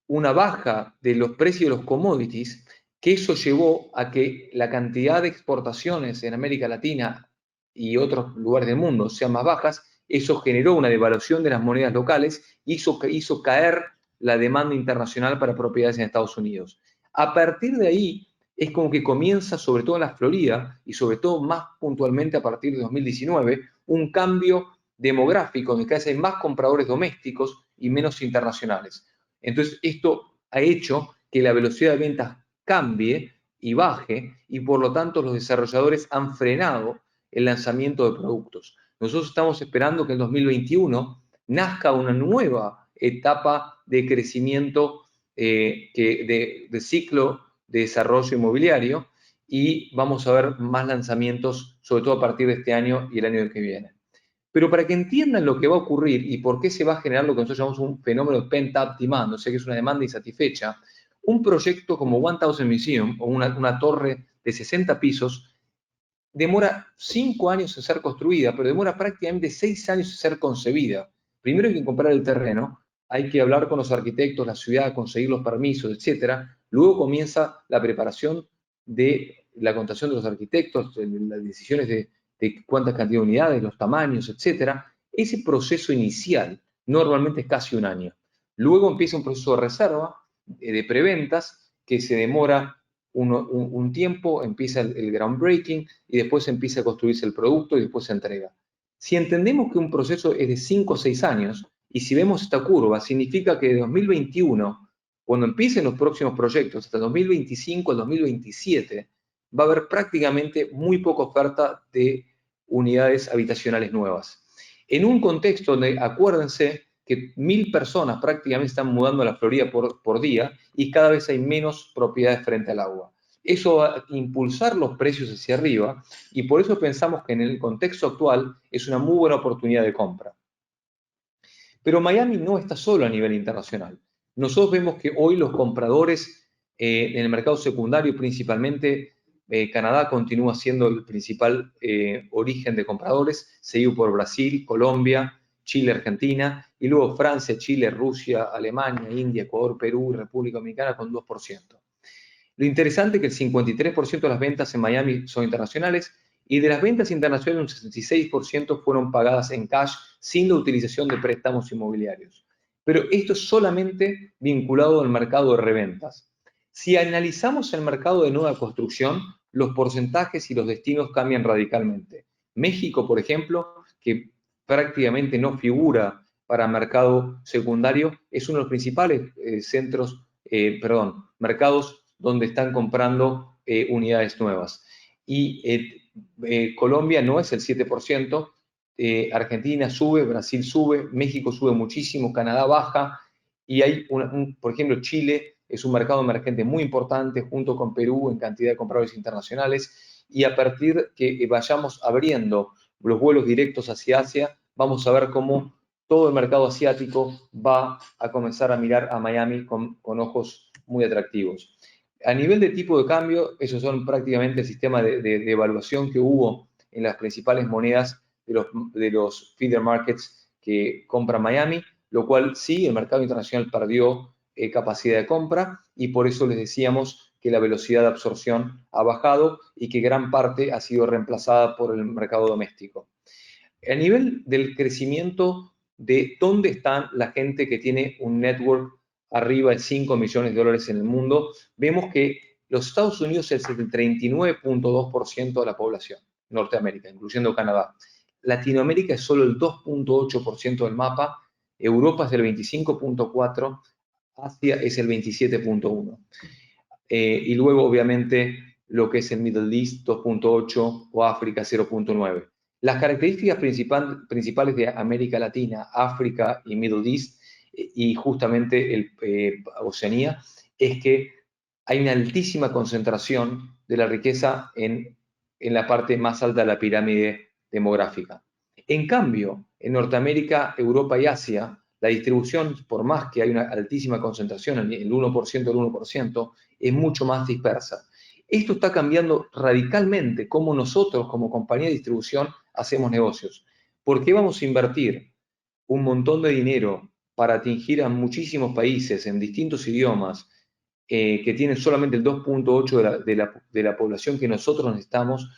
una baja de los precios de los commodities, que eso llevó a que la cantidad de exportaciones en América Latina y otros lugares del mundo sean más bajas. Eso generó una devaluación de las monedas locales y hizo caer la demanda internacional para propiedades en Estados Unidos. A partir de ahí es como que comienza, sobre todo en la Florida y sobre todo más puntualmente a partir de 2019, un cambio demográfico donde cada vez hay más compradores domésticos y menos internacionales. Entonces, esto ha hecho que la velocidad de ventas cambie y baje, y por lo tanto los desarrolladores han frenado el lanzamiento de productos. Nosotros estamos esperando que en 2021 nazca una nueva etapa de crecimiento de ciclo de desarrollo inmobiliario, y vamos a ver más lanzamientos, sobre todo a partir de este año y el año que viene. Pero para que entiendan lo que va a ocurrir y por qué se va a generar lo que nosotros llamamos un fenómeno de pent-up demand, o sea que es una demanda insatisfecha, un proyecto como 1000 Museum o una torre de 60 pisos demora 5 años en ser construida, pero demora prácticamente 6 años en ser concebida. Primero hay que comprar el terreno, hay que hablar con los arquitectos, la ciudad, conseguir los permisos, etcétera. Luego comienza la preparación de la contratación de los arquitectos, las decisiones de cuántas cantidad de unidades, los tamaños, etcétera. Ese proceso inicial normalmente es casi un año. Luego empieza un proceso de reserva, de preventas, que se demora un tiempo, empieza el groundbreaking y después empieza a construirse el producto y después se entrega. Si entendemos que un proceso es de 5 o 6 años, y si vemos esta curva, significa que de 2021, cuando empiecen los próximos proyectos, hasta 2025 al 2027, va a haber prácticamente muy poca oferta de unidades habitacionales nuevas. En un contexto donde, acuérdense, que 1000 personas prácticamente están mudando a la Florida por día y cada vez hay menos propiedades frente al agua. Eso va a impulsar los precios hacia arriba y por eso pensamos que en el contexto actual es una muy buena oportunidad de compra. Pero Miami no está solo a nivel internacional. Nosotros vemos que hoy los compradores en el mercado secundario, principalmente Canadá, continúa siendo el principal origen de compradores, seguido por Brasil, Colombia, Chile, Argentina, y luego Francia, Chile, Rusia, Alemania, India, Ecuador, Perú, República Dominicana con 2%. Lo interesante es que el 53% de las ventas en Miami son internacionales, y de las ventas internacionales un 66% fueron pagadas en cash sin la utilización de préstamos inmobiliarios. Pero esto es solamente vinculado al mercado de reventas. Si analizamos el mercado de nueva construcción, los porcentajes y los destinos cambian radicalmente. México, por ejemplo, que prácticamente no figura para mercado secundario, es uno de los principales centros mercados donde están comprando unidades nuevas. Y Colombia no es el 7%, Argentina sube, Brasil sube, México sube muchísimo, Canadá baja, y hay, por ejemplo, Chile es un mercado emergente muy importante junto con Perú en cantidad de compradores internacionales, y a partir que vayamos abriendo los vuelos directos hacia Asia, vamos a ver cómo todo el mercado asiático va a comenzar a mirar a Miami con ojos muy atractivos. A nivel de tipo de cambio, esos son prácticamente el sistema de evaluación que hubo en las principales monedas de los feeder markets que compra Miami, lo cual sí, el mercado internacional perdió capacidad de compra, y por eso les decíamos que la velocidad de absorción ha bajado y que gran parte ha sido reemplazada por el mercado doméstico. A nivel del crecimiento de dónde está la gente que tiene un network arriba de 5 millones de dólares en el mundo, vemos que los Estados Unidos es el 39.2% de la población, Norteamérica, incluyendo Canadá. Latinoamérica es solo el 2.8% del mapa, Europa es el 25.4%, Asia es el 27.1%. Y luego, obviamente, lo que es el Middle East, 2.8%, o África, 0.9%. Las características principales de América Latina, África y Middle East, y justamente Oceanía, es que hay una altísima concentración de la riqueza en la parte más alta de la pirámide demográfica. En cambio, en Norteamérica, Europa y Asia, la distribución, por más que hay una altísima concentración, el 1%, el 1%, es mucho más dispersa. Esto está cambiando radicalmente cómo nosotros, como compañía de distribución, hacemos negocios. ¿Por qué vamos a invertir un montón de dinero para atingir a muchísimos países en distintos idiomas que tienen solamente el 2.8% de la población que nosotros necesitamos,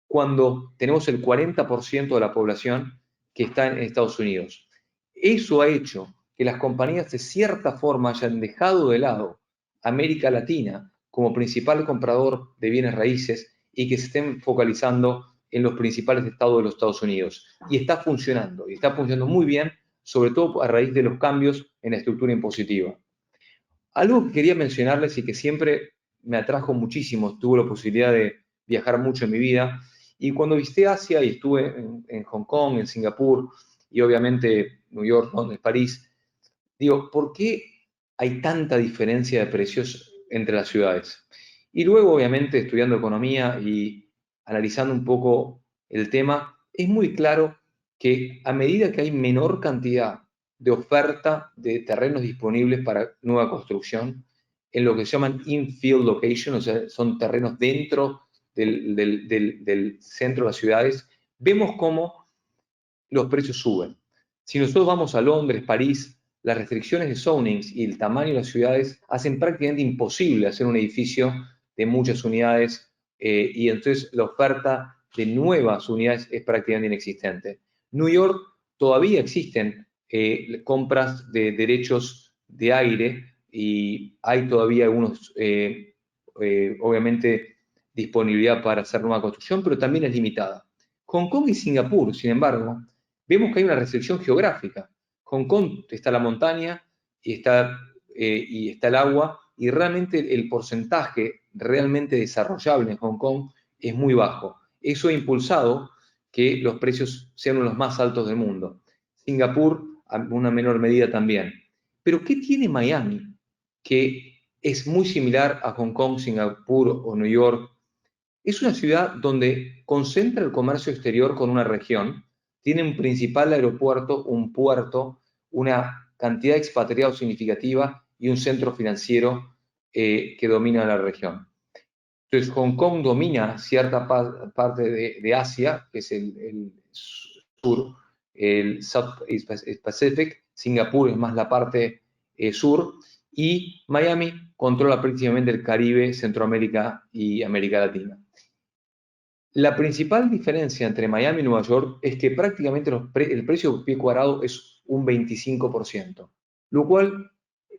cuando tenemos el 40% de la población que está en Estados Unidos? Eso ha hecho que las compañías de cierta forma hayan dejado de lado América Latina como principal comprador de bienes raíces y que se estén focalizando en los principales estados de los Estados Unidos. Y está funcionando muy bien, sobre todo a raíz de los cambios en la estructura impositiva. Algo que quería mencionarles y que siempre me atrajo muchísimo, tuve la posibilidad de viajar mucho en mi vida, y cuando visité Asia y estuve en Hong Kong, en Singapur y obviamente New York, Londres, París, digo, ¿por qué hay tanta diferencia de precios entre las ciudades? Y luego, obviamente, estudiando economía y analizando un poco el tema, es muy claro que a medida que hay menor cantidad de oferta de terrenos disponibles para nueva construcción, en lo que se llaman infill location, o sea, son terrenos dentro del centro de las ciudades, vemos cómo los precios suben. Si nosotros vamos a Londres, París, las restricciones de zonings y el tamaño de las ciudades hacen prácticamente imposible hacer un edificio de muchas unidades, y entonces la oferta de nuevas unidades es prácticamente inexistente. New York todavía existen compras de derechos de aire y hay todavía algunos, obviamente, disponibilidad para hacer nueva construcción, pero también es limitada. Hong Kong y Singapur, sin embargo, vemos que hay una restricción geográfica. Hong Kong está la montaña y está el agua, y realmente el porcentaje realmente desarrollable en Hong Kong es muy bajo. Eso ha impulsado que los precios sean uno de los más altos del mundo. Singapur, a una menor medida también. Pero ¿qué tiene Miami que es muy similar a Hong Kong, Singapur o New York? Es una ciudad donde concentra el comercio exterior con una región, tiene un principal aeropuerto, un puerto, una cantidad de expatriados significativa y un centro financiero que domina la región. Entonces, Hong Kong domina cierta parte de Asia, que es el sur, el South Pacific. Singapur es más la parte sur, y Miami controla prácticamente el Caribe, Centroamérica y América Latina. La principal diferencia entre Miami y Nueva York es que prácticamente el precio por pie cuadrado es un 25%, lo cual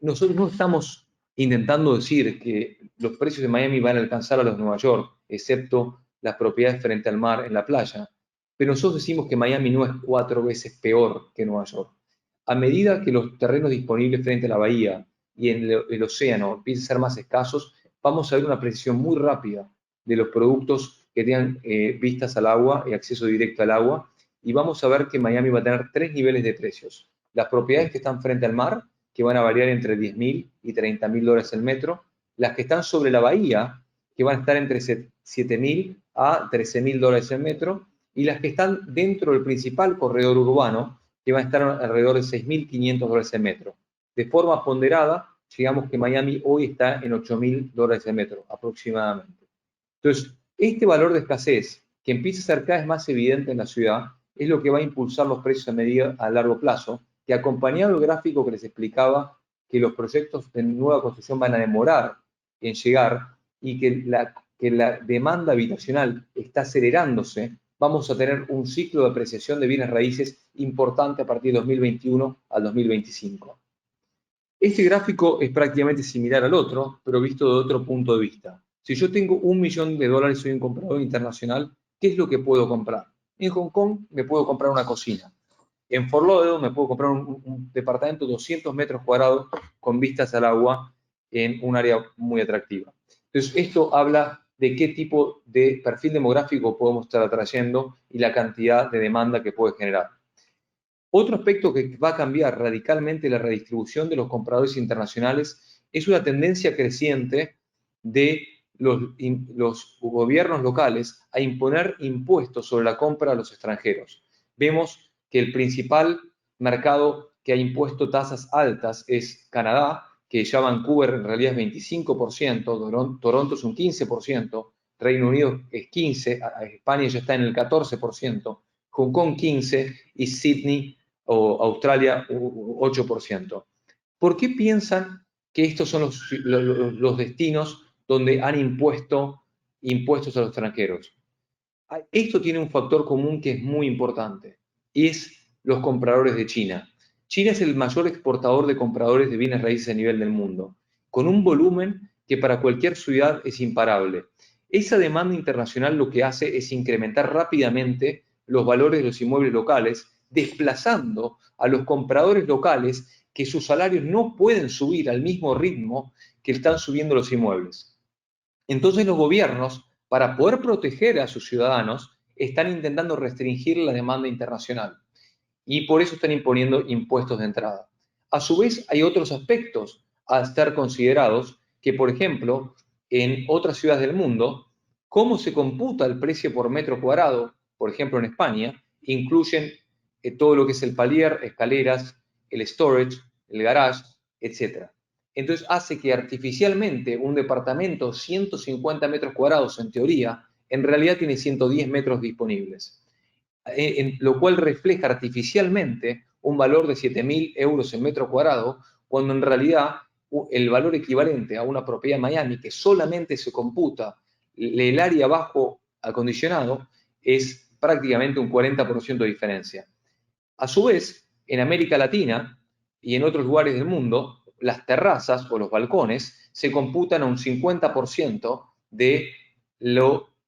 nosotros no estamos intentando decir que los precios de Miami van a alcanzar a los de Nueva York, excepto las propiedades frente al mar en la playa, pero nosotros decimos que Miami no es 4 veces peor que Nueva York. A medida que los terrenos disponibles frente a la bahía y en el océano empiecen a ser más escasos, vamos a ver una apreciación muy rápida de los productos que tengan vistas al agua y acceso directo al agua, y vamos a ver que Miami va a tener 3 niveles de precios. Las propiedades que están frente al mar, que van a variar entre $10.000 y $30.000 el metro, las que están sobre la bahía, que van a estar entre $7.000 a $13.000 el metro, y las que están dentro del principal corredor urbano, que van a estar alrededor de $6.500 el metro. De forma ponderada, digamos que Miami hoy está en $8.000 el metro, aproximadamente. Entonces, este valor de escasez, que empieza a ser cada vez más evidente en la ciudad, es lo que va a impulsar los precios a largo plazo, que acompañado del gráfico que les explicaba, que los proyectos de nueva construcción van a demorar en llegar y que la demanda habitacional está acelerándose, vamos a tener un ciclo de apreciación de bienes raíces importante a partir de 2021 al 2025. Este gráfico es prácticamente similar al otro, pero visto de otro punto de vista. Si yo tengo $1 millón y soy un comprador internacional, ¿qué es lo que puedo comprar? En Hong Kong me puedo comprar una cocina. En Fort Lauderdale me puedo comprar un departamento de 200 metros cuadrados con vistas al agua en un área muy atractiva. Entonces, esto habla de qué tipo de perfil demográfico podemos estar atrayendo y la cantidad de demanda que puede generar. Otro aspecto que va a cambiar radicalmente la redistribución de los compradores internacionales es una tendencia creciente de los gobiernos locales a imponer impuestos sobre la compra a los extranjeros. Vemos que el principal mercado que ha impuesto tasas altas es Canadá, que ya Vancouver en realidad es 25%, Toronto es un 15%, Reino Unido es 15%, España ya está en el 14%, Hong Kong 15% y Sydney o Australia 8%. ¿Por qué piensan que estos son los destinos donde han impuesto impuestos a los extranjeros? Esto tiene un factor común que es muy importante, y es los compradores de China. China es el mayor exportador de compradores de bienes raíces a nivel del mundo, con un volumen que para cualquier ciudad es imparable. Esa demanda internacional lo que hace es incrementar rápidamente los valores de los inmuebles locales, desplazando a los compradores locales que sus salarios no pueden subir al mismo ritmo que están subiendo los inmuebles. Entonces los gobiernos, para poder proteger a sus ciudadanos, están intentando restringir la demanda internacional y por eso están imponiendo impuestos de entrada. A su vez, hay otros aspectos a estar considerados que, por ejemplo, en otras ciudades del mundo, cómo se computa el precio por metro cuadrado, por ejemplo en España, incluyen todo lo que es el palier, escaleras, el storage, el garage, etc. Entonces hace que artificialmente un departamento 150 metros cuadrados en teoría, en realidad tiene 110 metros disponibles, lo cual refleja artificialmente un valor de 7.000 euros en metro cuadrado, cuando en realidad el valor equivalente a una propiedad en Miami, que solamente se computa el área bajo acondicionado, es prácticamente un 40% de diferencia. A su vez, en América Latina y en otros lugares del mundo, las terrazas o los balcones se computan a un 50% de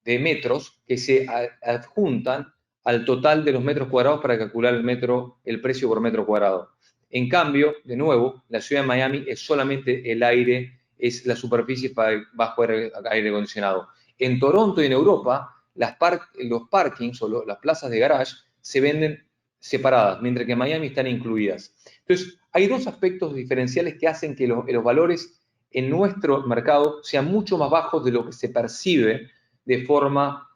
metros que se adjuntan al total de los metros cuadrados para calcular el precio por metro cuadrado. En cambio, de nuevo, la ciudad de Miami es solamente el aire, es la superficie bajo aire acondicionado. En Toronto y en Europa, los parkings o las plazas de garage se venden separadas, mientras que en Miami están incluidas. Entonces, hay dos aspectos diferenciales que hacen que los valores en nuestro mercado sean mucho más bajos de lo que se percibe de forma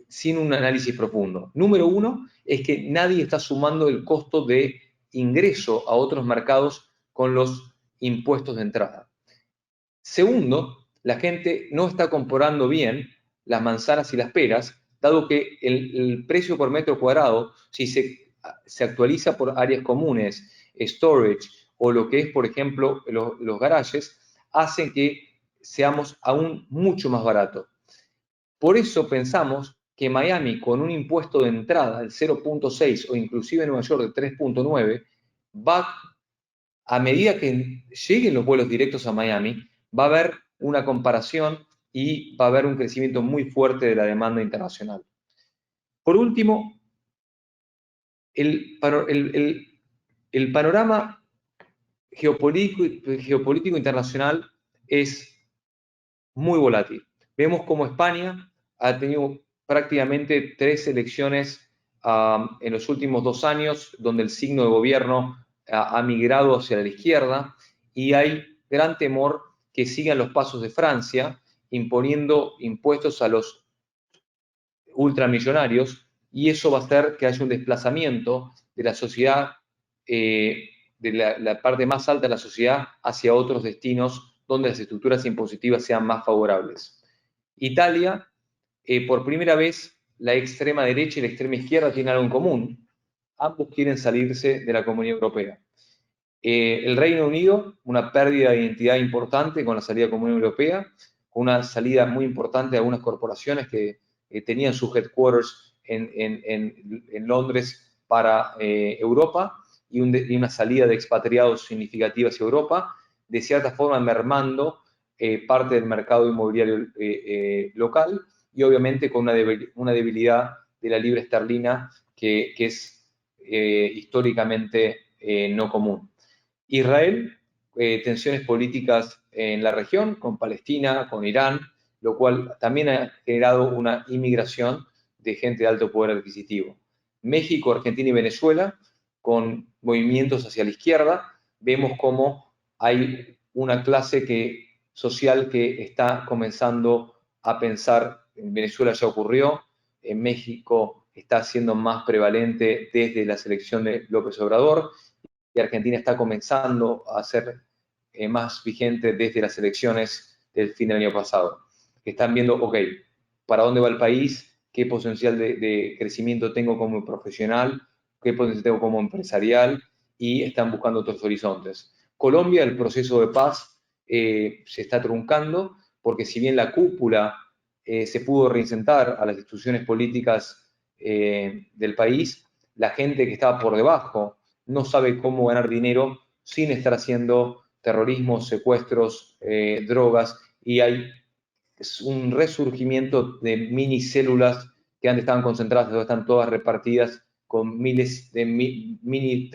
sin un análisis profundo. Número uno es que nadie está sumando el costo de ingreso a otros mercados con los impuestos de entrada. Segundo, la gente no está comparando bien las manzanas y las peras, dado que el precio por metro cuadrado, si se actualiza por áreas comunes, storage o lo que es, por ejemplo, los garajes, hacen que seamos aún mucho más baratos. Por eso pensamos que Miami, con un impuesto de entrada del 0.6 o inclusive Nueva York de 3.9, va, a medida que lleguen los vuelos directos a Miami, va a haber una comparación y va a haber un crecimiento muy fuerte de la demanda internacional. Por último, el panorama geopolítico internacional es muy volátil. Vemos como España ha tenido prácticamente 3 elecciones en los últimos 2 años, donde el signo de gobierno ha migrado hacia la izquierda, y hay gran temor que sigan los pasos de Francia, imponiendo impuestos a los ultramillonarios, y eso va a hacer que haya un desplazamiento de la sociedad, de la parte más alta de la sociedad, hacia otros destinos donde las estructuras impositivas sean más favorables. Italia, por primera vez, la extrema derecha y la extrema izquierda tienen algo en común. Ambos quieren salirse de la Comunidad Europea. El Reino Unido, una pérdida de identidad importante con la salida de la Comunidad Europea, con una salida muy importante de algunas corporaciones que tenían sus headquarters en Londres para Europa, y una salida de expatriados significativa hacia Europa, de cierta forma mermando parte del mercado inmobiliario local, y obviamente con una debilidad de la libra esterlina que es históricamente no común. Israel, tensiones políticas en la región, con Palestina, con Irán, lo cual también ha generado una inmigración de gente de alto poder adquisitivo. México, Argentina y Venezuela, con movimientos hacia la izquierda, vemos cómo hay una clase social que está comenzando a pensar. En Venezuela ya ocurrió, en México está siendo más prevalente desde la selección de López Obrador, y Argentina está comenzando a ser más vigente desde las elecciones del fin del año pasado. Están viendo, ok, ¿para dónde va el país? ¿Qué potencial de crecimiento tengo como profesional? ¿Qué potencial tengo como empresarial? Y están buscando otros horizontes. Colombia, el proceso de paz se está truncando, porque si bien la cúpula se pudo reinsentar a las instituciones políticas del país, la gente que estaba por debajo no sabe cómo ganar dinero sin estar haciendo terrorismo, secuestros, drogas, y hay un resurgimiento de minicélulas que antes estaban concentradas, ahora están todas repartidas con miles de mini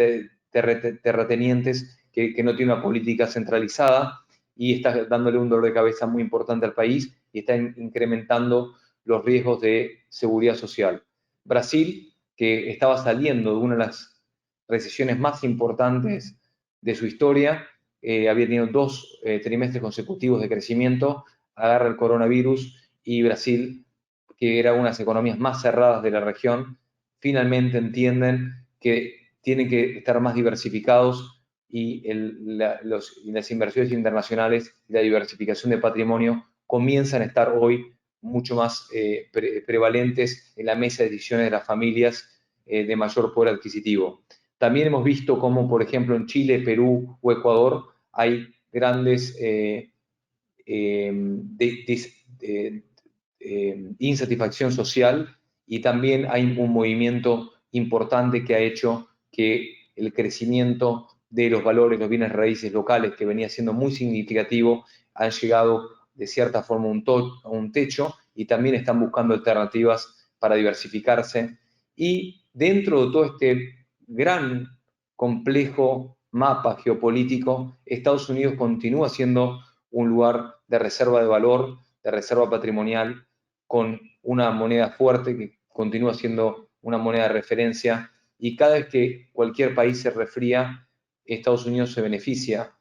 terratenientes que no tienen una política centralizada, y está dándole un dolor de cabeza muy importante al país, y está incrementando los riesgos de seguridad social. Brasil, que estaba saliendo de una de las recesiones más importantes de su historia, había tenido 2 trimestres consecutivos de crecimiento, agarra el coronavirus, y Brasil, que era una de las economías más cerradas de la región, finalmente entienden que tienen que estar más diversificados, y las inversiones internacionales y la diversificación de patrimonio comienzan a estar hoy mucho más prevalentes en la mesa de decisiones de las familias de mayor poder adquisitivo. También hemos visto cómo, por ejemplo, en Chile, Perú o Ecuador hay grandes insatisfacción social, y también hay un movimiento importante que ha hecho que el crecimiento de los valores, los bienes raíces locales, que venía siendo muy significativo, han llegado de cierta forma a un techo, y también están buscando alternativas para diversificarse. Y dentro de todo este gran, complejo mapa geopolítico, Estados Unidos continúa siendo un lugar de reserva de valor, de reserva patrimonial, con una moneda fuerte que continúa siendo una moneda de referencia, y cada vez que cualquier país se resfría, Estados Unidos se beneficia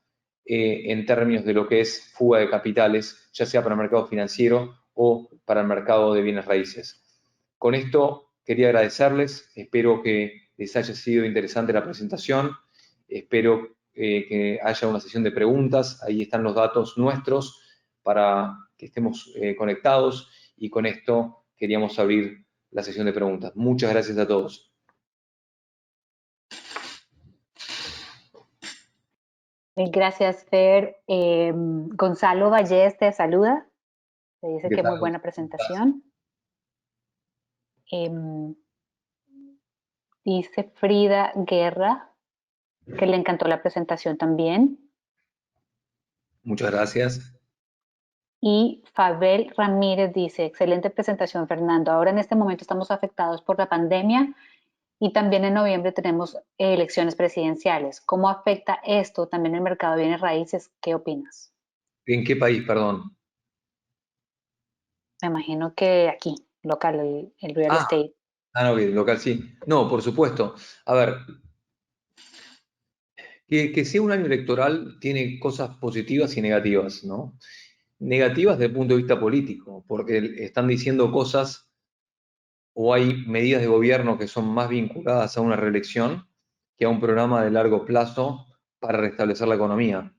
en términos de lo que es fuga de capitales, ya sea para el mercado financiero o para el mercado de bienes raíces. Con esto quería agradecerles, espero que les haya sido interesante la presentación, espero que haya una sesión de preguntas. Ahí están los datos nuestros para que estemos conectados, y con esto queríamos abrir la sesión de preguntas. Muchas gracias a todos. Gracias, Fer. Gonzalo Vallés te saluda. Te dice ¿Qué que muy tal? buena presentación. Dice Frida Guerra que le encantó la presentación también. Muchas gracias. Y Fabel Ramírez dice, excelente presentación, Fernando. Ahora en este momento estamos afectados por la pandemia Y también en noviembre tenemos elecciones presidenciales. ¿Cómo afecta esto también el mercado de bienes raíces? ¿Qué opinas? ¿En qué país, perdón? Me imagino que aquí, local, el real Ah, estate. no, bien, local sí. No, por supuesto. A ver, que sea un año electoral tiene cosas positivas y negativas, ¿no? Negativas desde el punto de vista político, porque están diciendo cosas o hay medidas de gobierno que son más vinculadas a una reelección que a un programa de largo plazo para restablecer la economía.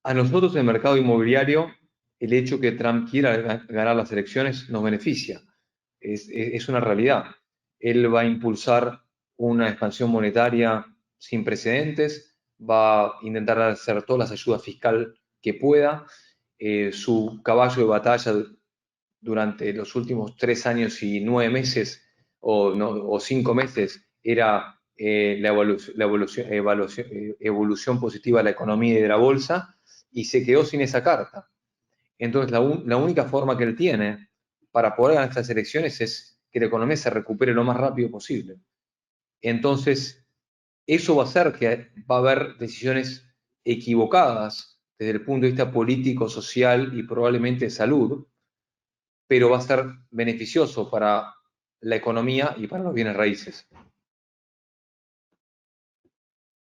A nosotros en el mercado inmobiliario, el hecho que Trump quiera ganar las elecciones nos beneficia. Es una realidad. Él va a impulsar una expansión monetaria sin precedentes, va a intentar hacer todas las ayudas fiscal que pueda. Su caballo de batalla durante los últimos 3 años y 9 meses o 5 meses era evolución positiva de la economía y de la bolsa y se quedó sin esa carta. Entonces, la única forma que él tiene para poder ganar estas elecciones es que la economía se recupere lo más rápido posible. Entonces, eso va a hacer que va a haber decisiones equivocadas desde el punto de vista político, social y probablemente de salud, pero va a ser beneficioso para la economía y para los bienes raíces.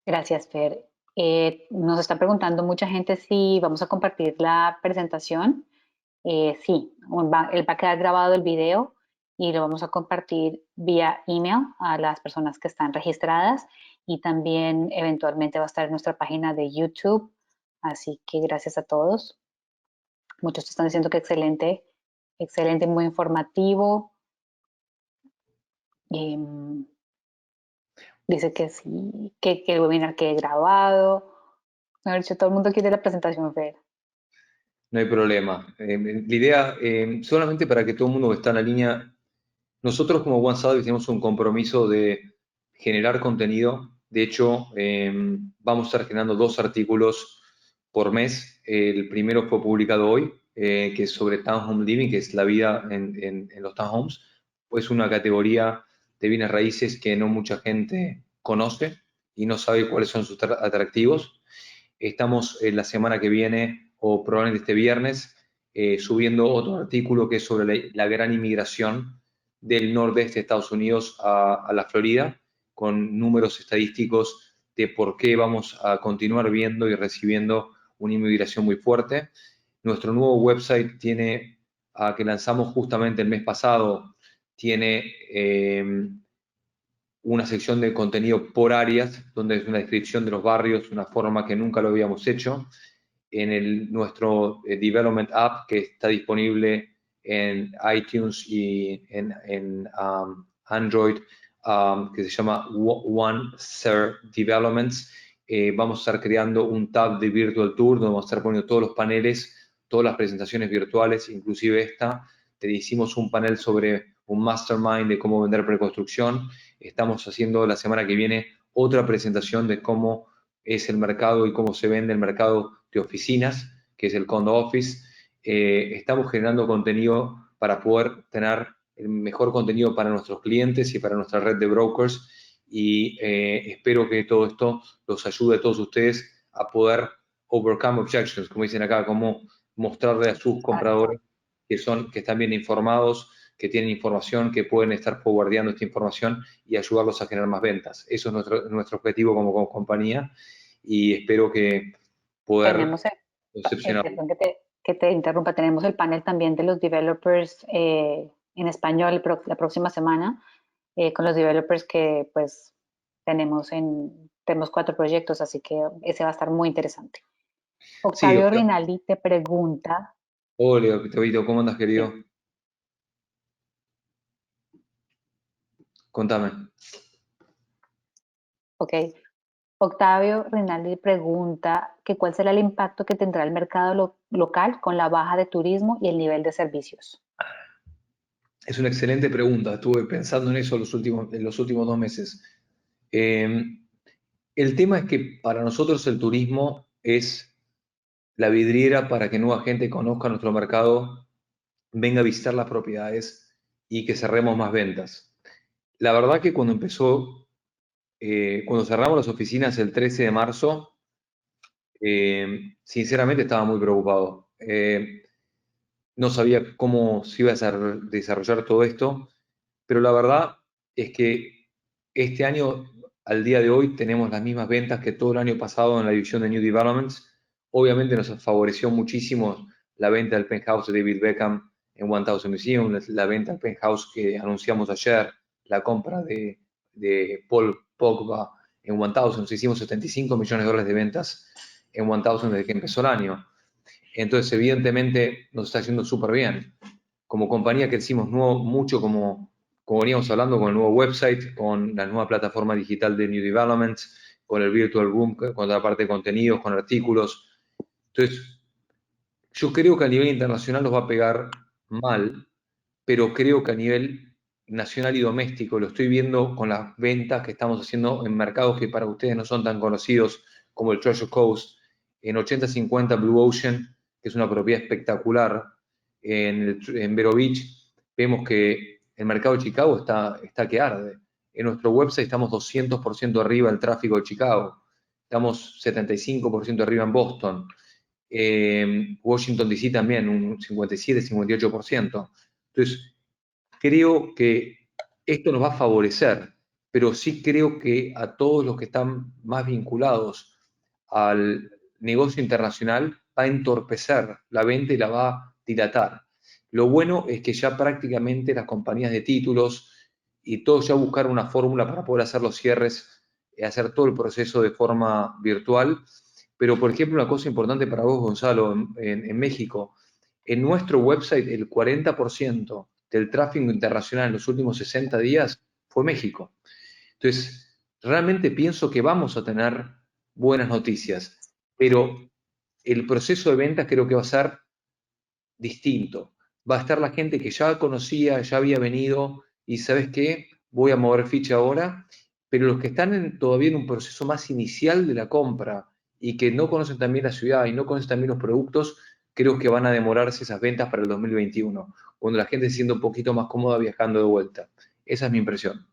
Gracias, Fer. Nos está preguntando mucha gente si vamos a compartir la presentación. Sí, él va a quedar grabado el video y lo vamos a compartir vía email a las personas que están registradas y también eventualmente va a estar en nuestra página de YouTube. Así que gracias a todos. Muchos están diciendo que excelente, excelente, muy informativo. Em, Dice que sí, que el webinar quede grabado. Mejor dicho, todo el mundo quiere la presentación, Fer. No hay problema. La idea, solamente para que todo el mundo que está en la línea, nosotros como OneSaddle tenemos un compromiso de generar contenido. De hecho, vamos a estar generando 2 artículos por mes. El primero fue publicado hoy, que es sobre Townhome Living, que es la vida en los townhomes. Es una categoría de bienes raíces que no mucha gente conoce y no sabe cuáles son sus atractivos. Estamos la semana que viene, o probablemente este viernes, subiendo otro artículo que es sobre la gran inmigración del nordeste de Estados Unidos a la Florida, con números estadísticos de por qué vamos a continuar viendo y recibiendo una inmigración muy fuerte. Nuestro nuevo website que lanzamos justamente el mes pasado, tiene una sección de contenido por áreas, donde es una descripción de los barrios, una forma que nunca lo habíamos hecho. En nuestro Development App, que está disponible en iTunes y en Android, que se llama One Ser Developments. Vamos a estar creando un tab de Virtual Tour, donde vamos a estar poniendo todos los paneles, todas las presentaciones virtuales, inclusive esta. Te hicimos un panel sobre un mastermind de cómo vender preconstrucción. Estamos haciendo la semana que viene otra presentación de cómo es el mercado y cómo se vende el mercado de oficinas, que es el condo office. Estamos generando contenido para poder tener el mejor contenido para nuestros clientes y para nuestra red de brokers y espero que todo esto los ayude a todos ustedes a poder overcome objections, como dicen acá, como mostrarle a sus Exacto. compradores que están bien informados, que tienen información, que pueden estar forwardeando esta información y ayudarlos a generar más ventas. Eso es nuestro objetivo como compañía y espero que poder Tenemos, excepcionarlo. perdón que te interrumpa, tenemos el panel también de los developers en español la próxima semana, con los developers que pues tenemos 4 proyectos, así que ese va a estar muy interesante. Sí, Octavio Rinaldi te pregunta, hola, Tobito, ¿cómo andas, querido? sí, Contame. ok, Octavio Rinaldi pregunta que cuál será el impacto que tendrá el mercado local con la baja de turismo y el nivel de servicios. Es una excelente pregunta. Estuve pensando en eso en los últimos 2 meses. Eh, el tema es que para nosotros el turismo es la vidriera para que nueva gente conozca nuestro mercado, venga a visitar las propiedades y que cerremos más ventas. La verdad que cuando empezó, cuando cerramos las oficinas el 13 de marzo, sinceramente estaba muy preocupado. No sabía cómo se iba a desarrollar todo esto, pero la verdad es que este año, al día de hoy, tenemos las mismas ventas que todo el año pasado en la división de New Developments. Obviamente nos favoreció muchísimo la venta del penthouse de David Beckham en 1000 Museum, la venta del penthouse que anunciamos ayer, la compra de Paul Pogba en 1000. Nos hicimos $75 millones de ventas en 1000 desde que empezó el año. Entonces, evidentemente, nos está yendo súper bien. Como compañía crecimos mucho, como veníamos hablando, con el nuevo website, con la nueva plataforma digital de New Developments, con el Virtual Room, con la parte de contenidos, con artículos. Entonces, yo creo que a nivel internacional nos va a pegar mal, pero creo que a nivel nacional y doméstico lo estoy viendo con las ventas que estamos haciendo en mercados que para ustedes no son tan conocidos como el Treasure Coast, en 8050 Blue Ocean, que es una propiedad espectacular en Vero Beach. Vemos que el mercado de Chicago está que arde. En nuestro website estamos 200% arriba del tráfico de Chicago, estamos 75% arriba en Boston. Washington DC también, un 57-58%. Entonces, creo que esto nos va a favorecer, pero sí creo que a todos los que están más vinculados al negocio internacional va a entorpecer la venta y la va a dilatar. Lo bueno es que ya prácticamente las compañías de títulos y todos ya buscaron una fórmula para poder hacer los cierres y hacer todo el proceso de forma virtual. Pero, por ejemplo, una cosa importante para vos, Gonzalo, en México, en nuestro website el 40% del tráfico internacional en los últimos 60 días fue México. Entonces, realmente pienso que vamos a tener buenas noticias, pero el proceso de ventas creo que va a ser distinto. Va a estar la gente que ya conocía, ya había venido y ¿sabes qué? Voy a mover ficha ahora, pero los que están todavía en un proceso más inicial de la compra y que no conocen también la ciudad y no conocen también los productos, creo que van a demorarse esas ventas para el 2021, cuando la gente se sienta un poquito más cómoda viajando de vuelta. Esa es mi impresión.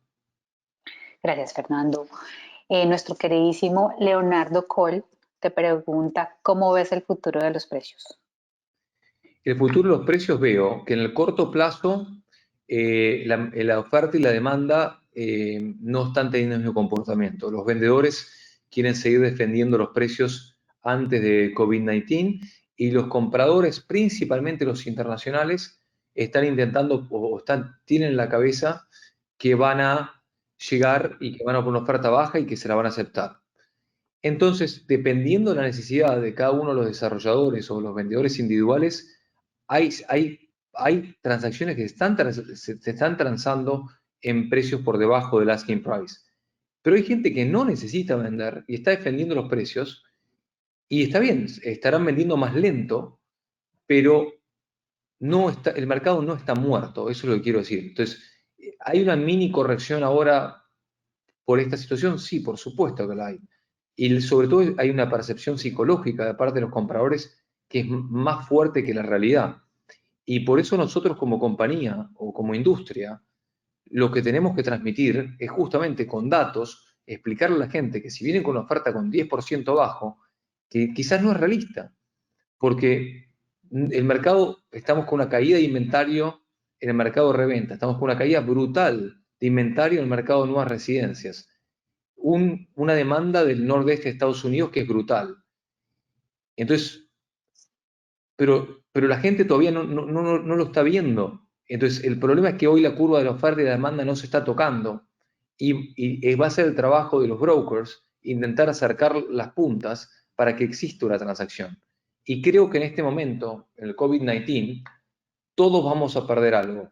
Gracias, Fernando. Nuestro queridísimo Leonardo Cole te pregunta, ¿cómo ves el futuro de los precios? El futuro de los precios veo que en el corto plazo la oferta y la demanda no están teniendo el mismo comportamiento. Los vendedores quieren seguir defendiendo los precios antes de COVID-19 y los compradores, principalmente los internacionales, están intentando tienen en la cabeza que van a llegar y que van a poner una oferta baja y que se la van a aceptar. Entonces, dependiendo de la necesidad de cada uno de los desarrolladores o los vendedores individuales, hay transacciones que se están transando en precios por debajo del asking price. Pero hay gente que no necesita vender y está defendiendo los precios y está bien, estarán vendiendo más lento, pero el mercado no está muerto, eso es lo que quiero decir. Entonces, ¿hay una mini corrección ahora por esta situación? Sí, por supuesto que la hay. Y sobre todo hay una percepción psicológica de parte de los compradores que es más fuerte que la realidad. Y por eso nosotros como compañía o como industria, lo que tenemos que transmitir es justamente con datos, explicarle a la gente que si vienen con una oferta con 10% bajo, que quizás no es realista, porque el mercado, estamos con una caída de inventario en el mercado de reventa, estamos con una caída brutal de inventario en el mercado de nuevas residencias, una demanda del nordeste de Estados Unidos que es brutal. Entonces, pero la gente todavía no lo está viendo. Entonces, el problema es que hoy la curva de la oferta y la demanda no se está tocando y va a ser el trabajo de los brokers intentar acercar las puntas para que exista una transacción. Y creo que en este momento, en el COVID-19, todos vamos a perder algo.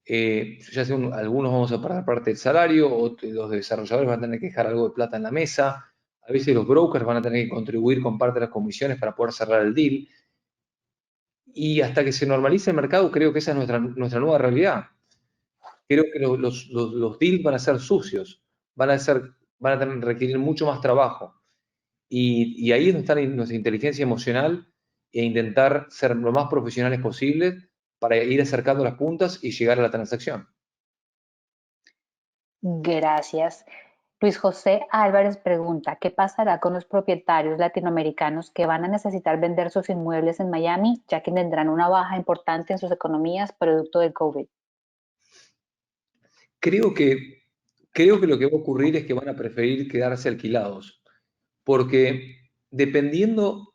Ya sea algunos vamos a perder parte del salario, o los desarrolladores van a tener que dejar algo de plata en la mesa, a veces los brokers van a tener que contribuir con parte de las comisiones para poder cerrar el deal. Y hasta que se normalice el mercado, creo que esa es nuestra nueva realidad. Creo que los deals van a ser sucios, van a requerir mucho más trabajo. Y ahí es donde está nuestra inteligencia emocional e intentar ser lo más profesionales posible para ir acercando las puntas y llegar a la transacción. Gracias. Luis José Álvarez pregunta, ¿qué pasará con los propietarios latinoamericanos que van a necesitar vender sus inmuebles en Miami, ya que tendrán una baja importante en sus economías producto del COVID? Creo que, creo que lo que va a ocurrir es que van a preferir quedarse alquilados, porque dependiendo,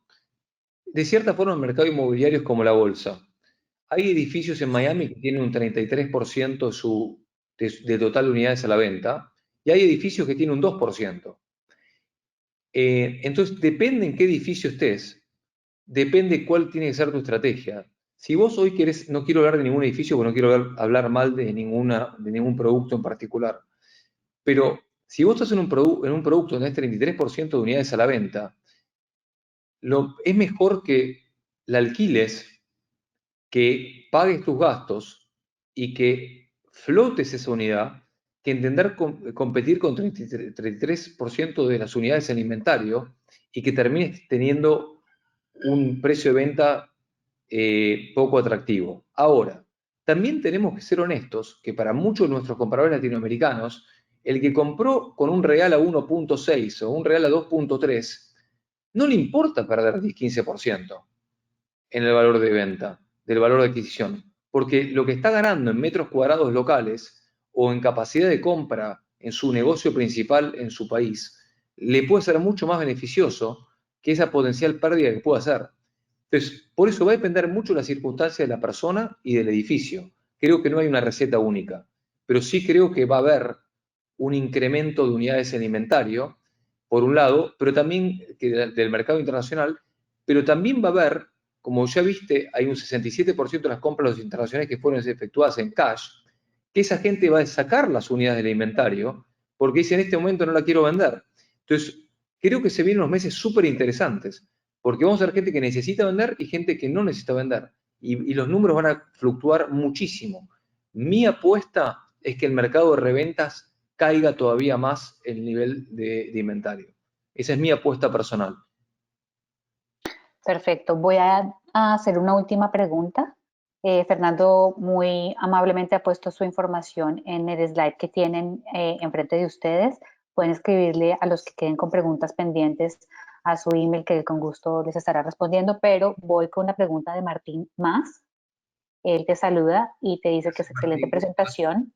de cierta forma, el mercado inmobiliario es como la bolsa. Hay edificios en Miami que tienen un 33% de total unidades a la venta y hay edificios que tienen un 2%. Entonces, depende en qué edificio estés, depende cuál tiene que ser tu estrategia. Si vos hoy querés, no quiero hablar de ningún edificio porque no quiero hablar mal de ningún producto en particular, pero si vos estás en un producto donde hay 33% de unidades a la venta, es mejor que la alquiles, que pagues tus gastos y que flotes esa unidad, que intentar competir con 33% de las unidades en inventario y que termines teniendo un precio de venta poco atractivo. Ahora, también tenemos que ser honestos que para muchos de nuestros compradores latinoamericanos, el que compró con un real a 1.6 o un real a 2.3, no le importa perder 10-15% en el valor de venta, del valor de adquisición, porque lo que está ganando en metros cuadrados locales o en capacidad de compra en su negocio principal en su país, le puede ser mucho más beneficioso que esa potencial pérdida que pueda hacer. Entonces, por eso va a depender mucho de la circunstancia de la persona y del edificio. Creo que no hay una receta única, pero sí creo que va a haber un incremento de unidades en inventario, por un lado, pero también del mercado internacional, pero también va a haber, como ya viste, hay un 67% de las compras internacionales que fueron efectuadas en cash, que esa gente va a sacar las unidades del inventario porque dice en este momento no la quiero vender. Entonces, creo que se vienen unos meses súper interesantes, porque vamos a ver gente que necesita vender y gente que no necesita vender. Y los números van a fluctuar muchísimo. Mi apuesta es que el mercado de reventas caiga todavía más el nivel de inventario. Esa es mi apuesta personal. Perfecto. Voy a hacer una última pregunta. Fernando muy amablemente ha puesto su información en el slide que tienen enfrente de ustedes. Pueden escribirle a los que queden con preguntas pendientes a su email que él con gusto les estará respondiendo, pero voy con una pregunta de Martín Más. Él te saluda y te dice que es excelente Martín, ¿cómo estás? presentación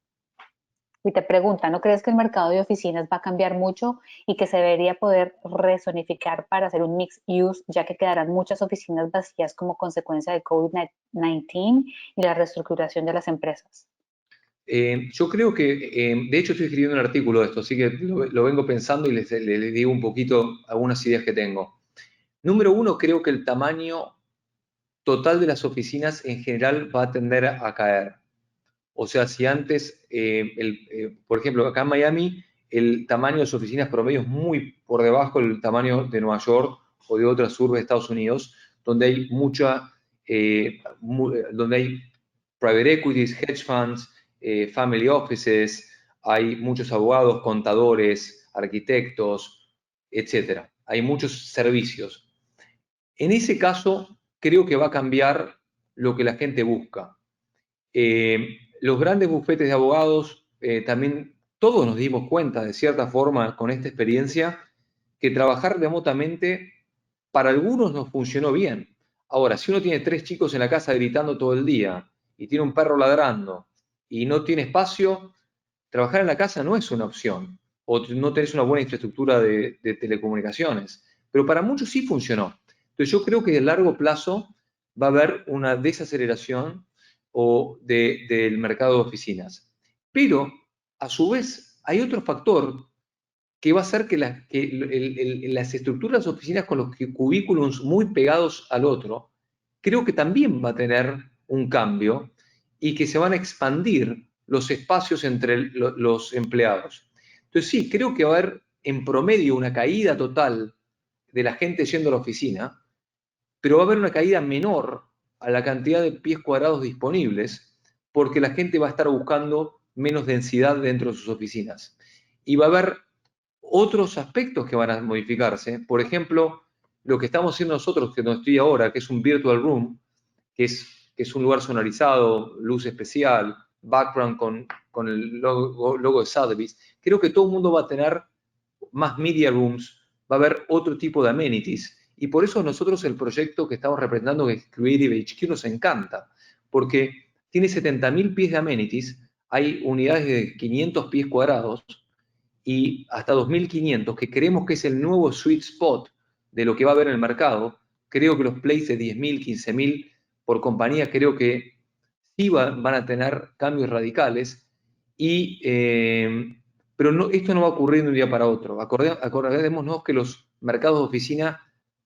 y te pregunta, ¿no crees que el mercado de oficinas va a cambiar mucho y que se debería poder rezonificar para hacer un mixed use, ya que quedarán muchas oficinas vacías como consecuencia de COVID-19 y la reestructuración de las empresas? Yo creo que, de hecho, estoy escribiendo un artículo de esto, así que lo vengo pensando y les digo un poquito algunas ideas que tengo. Número uno, creo que el tamaño total de las oficinas en general va a tender a caer. O sea, si antes, por ejemplo, acá en Miami, el tamaño de las oficinas promedio es muy por debajo del tamaño de Nueva York o de otras urbes de Estados Unidos, donde hay donde hay private equities, hedge funds, family offices, hay muchos abogados, contadores, arquitectos, etcétera. Hay muchos servicios. En ese caso, creo que va a cambiar lo que la gente busca. Los grandes bufetes de abogados, también todos nos dimos cuenta, de cierta forma, con esta experiencia, que trabajar remotamente para algunos nos funcionó bien. Ahora, si uno tiene 3 chicos en la casa gritando todo el día y tiene un perro ladrando y no tiene espacio, trabajar en la casa no es una opción. O no tenés una buena infraestructura de telecomunicaciones. Pero para muchos sí funcionó. Entonces yo creo que a largo plazo va a haber una desaceleración del mercado de oficinas. Pero, a su vez, hay otro factor que va a hacer que las estructuras de oficinas con los cubículos muy pegados al otro, creo que también va a tener un cambio y que se van a expandir los espacios entre los empleados. Entonces sí, creo que va a haber en promedio una caída total de la gente yendo a la oficina, pero va a haber una caída menor a la cantidad de pies cuadrados disponibles porque la gente va a estar buscando menos densidad dentro de sus oficinas. Y va a haber otros aspectos que van a modificarse. Por ejemplo, lo que estamos haciendo nosotros, que no estoy ahora, que es un virtual room, que es un lugar sonorizado, luz especial, background con el logo de Sotheby's. Creo que todo el mundo va a tener más media rooms, va a haber otro tipo de amenities. Y por eso nosotros el proyecto que estamos representando, que es Creative HQ, nos encanta, porque tiene 70.000 pies de amenities, hay unidades de 500 pies cuadrados y hasta 2.500, que creemos que es el nuevo sweet spot de lo que va a haber en el mercado. Creo que los plays de 10.000, 15.000 por compañía, creo que sí van a tener cambios radicales, pero no, esto no va a ocurrir de un día para otro. Acordémonos que los mercados de oficina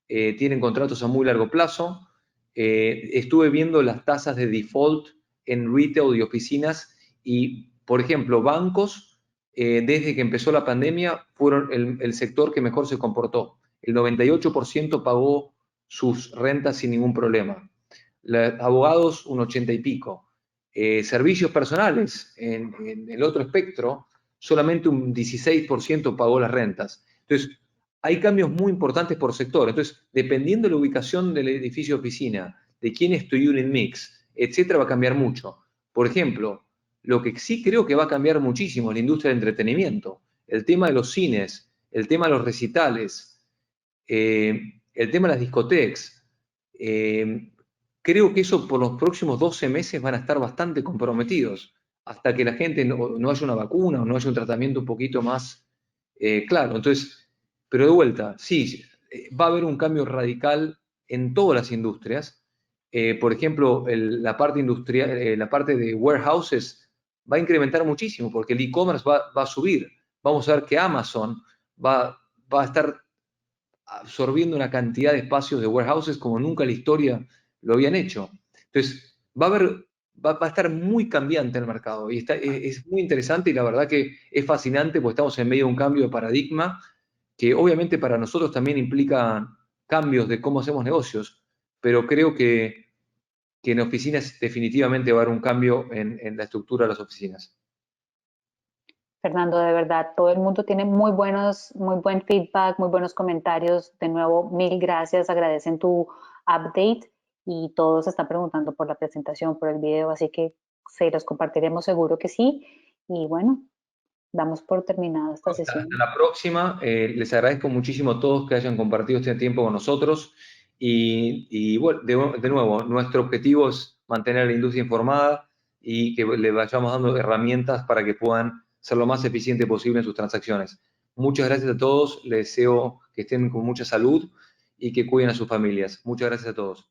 tienen contratos a muy largo plazo. Estuve viendo las tasas de default en retail y oficinas y, por ejemplo, bancos, desde que empezó la pandemia, fueron el sector que mejor se comportó. El 98% pagó sus rentas sin ningún problema. Abogados, un 80 y pico. Servicios personales, en el otro espectro, solamente un 16% pagó las rentas. Entonces, hay cambios muy importantes por sector. Entonces, dependiendo de la ubicación del edificio de oficina, de quién es tu unit mix, etcétera, va a cambiar mucho. Por ejemplo, lo que sí creo que va a cambiar muchísimo es la industria del entretenimiento. El tema de los cines, el tema de los recitales, el tema de las discotecas. Creo que eso por los próximos 12 meses van a estar bastante comprometidos, hasta que la gente no haya una vacuna o no haya un tratamiento un poquito más claro. Entonces, pero de vuelta, sí, va a haber un cambio radical en todas las industrias. Por ejemplo, la parte industrial, la parte de warehouses va a incrementar muchísimo porque el e-commerce va a subir. Vamos a ver que Amazon va a estar absorbiendo una cantidad de espacios de warehouses como nunca en la historia lo habían hecho. Entonces, va a estar muy cambiante el mercado y es muy interesante y la verdad que es fascinante porque estamos en medio de un cambio de paradigma que obviamente para nosotros también implica cambios de cómo hacemos negocios, pero creo que en oficinas definitivamente va a haber un cambio en la estructura de las oficinas. Fernando, de verdad, todo el mundo tiene muy buen feedback, muy buenos comentarios. De nuevo, mil gracias, agradecen tu update y todos están preguntando por la presentación, por el video, así que se los compartiremos seguro que sí. Y bueno, damos por terminada esta Hasta sesión. la próxima. Les agradezco muchísimo a todos que hayan compartido este tiempo con nosotros. Y bueno, de nuevo, nuestro objetivo es mantener a la industria informada y que le vayamos dando herramientas para que puedan ser lo más eficiente posible en sus transacciones. Muchas gracias a todos. Les deseo que estén con mucha salud y que cuiden a sus familias. Muchas gracias a todos.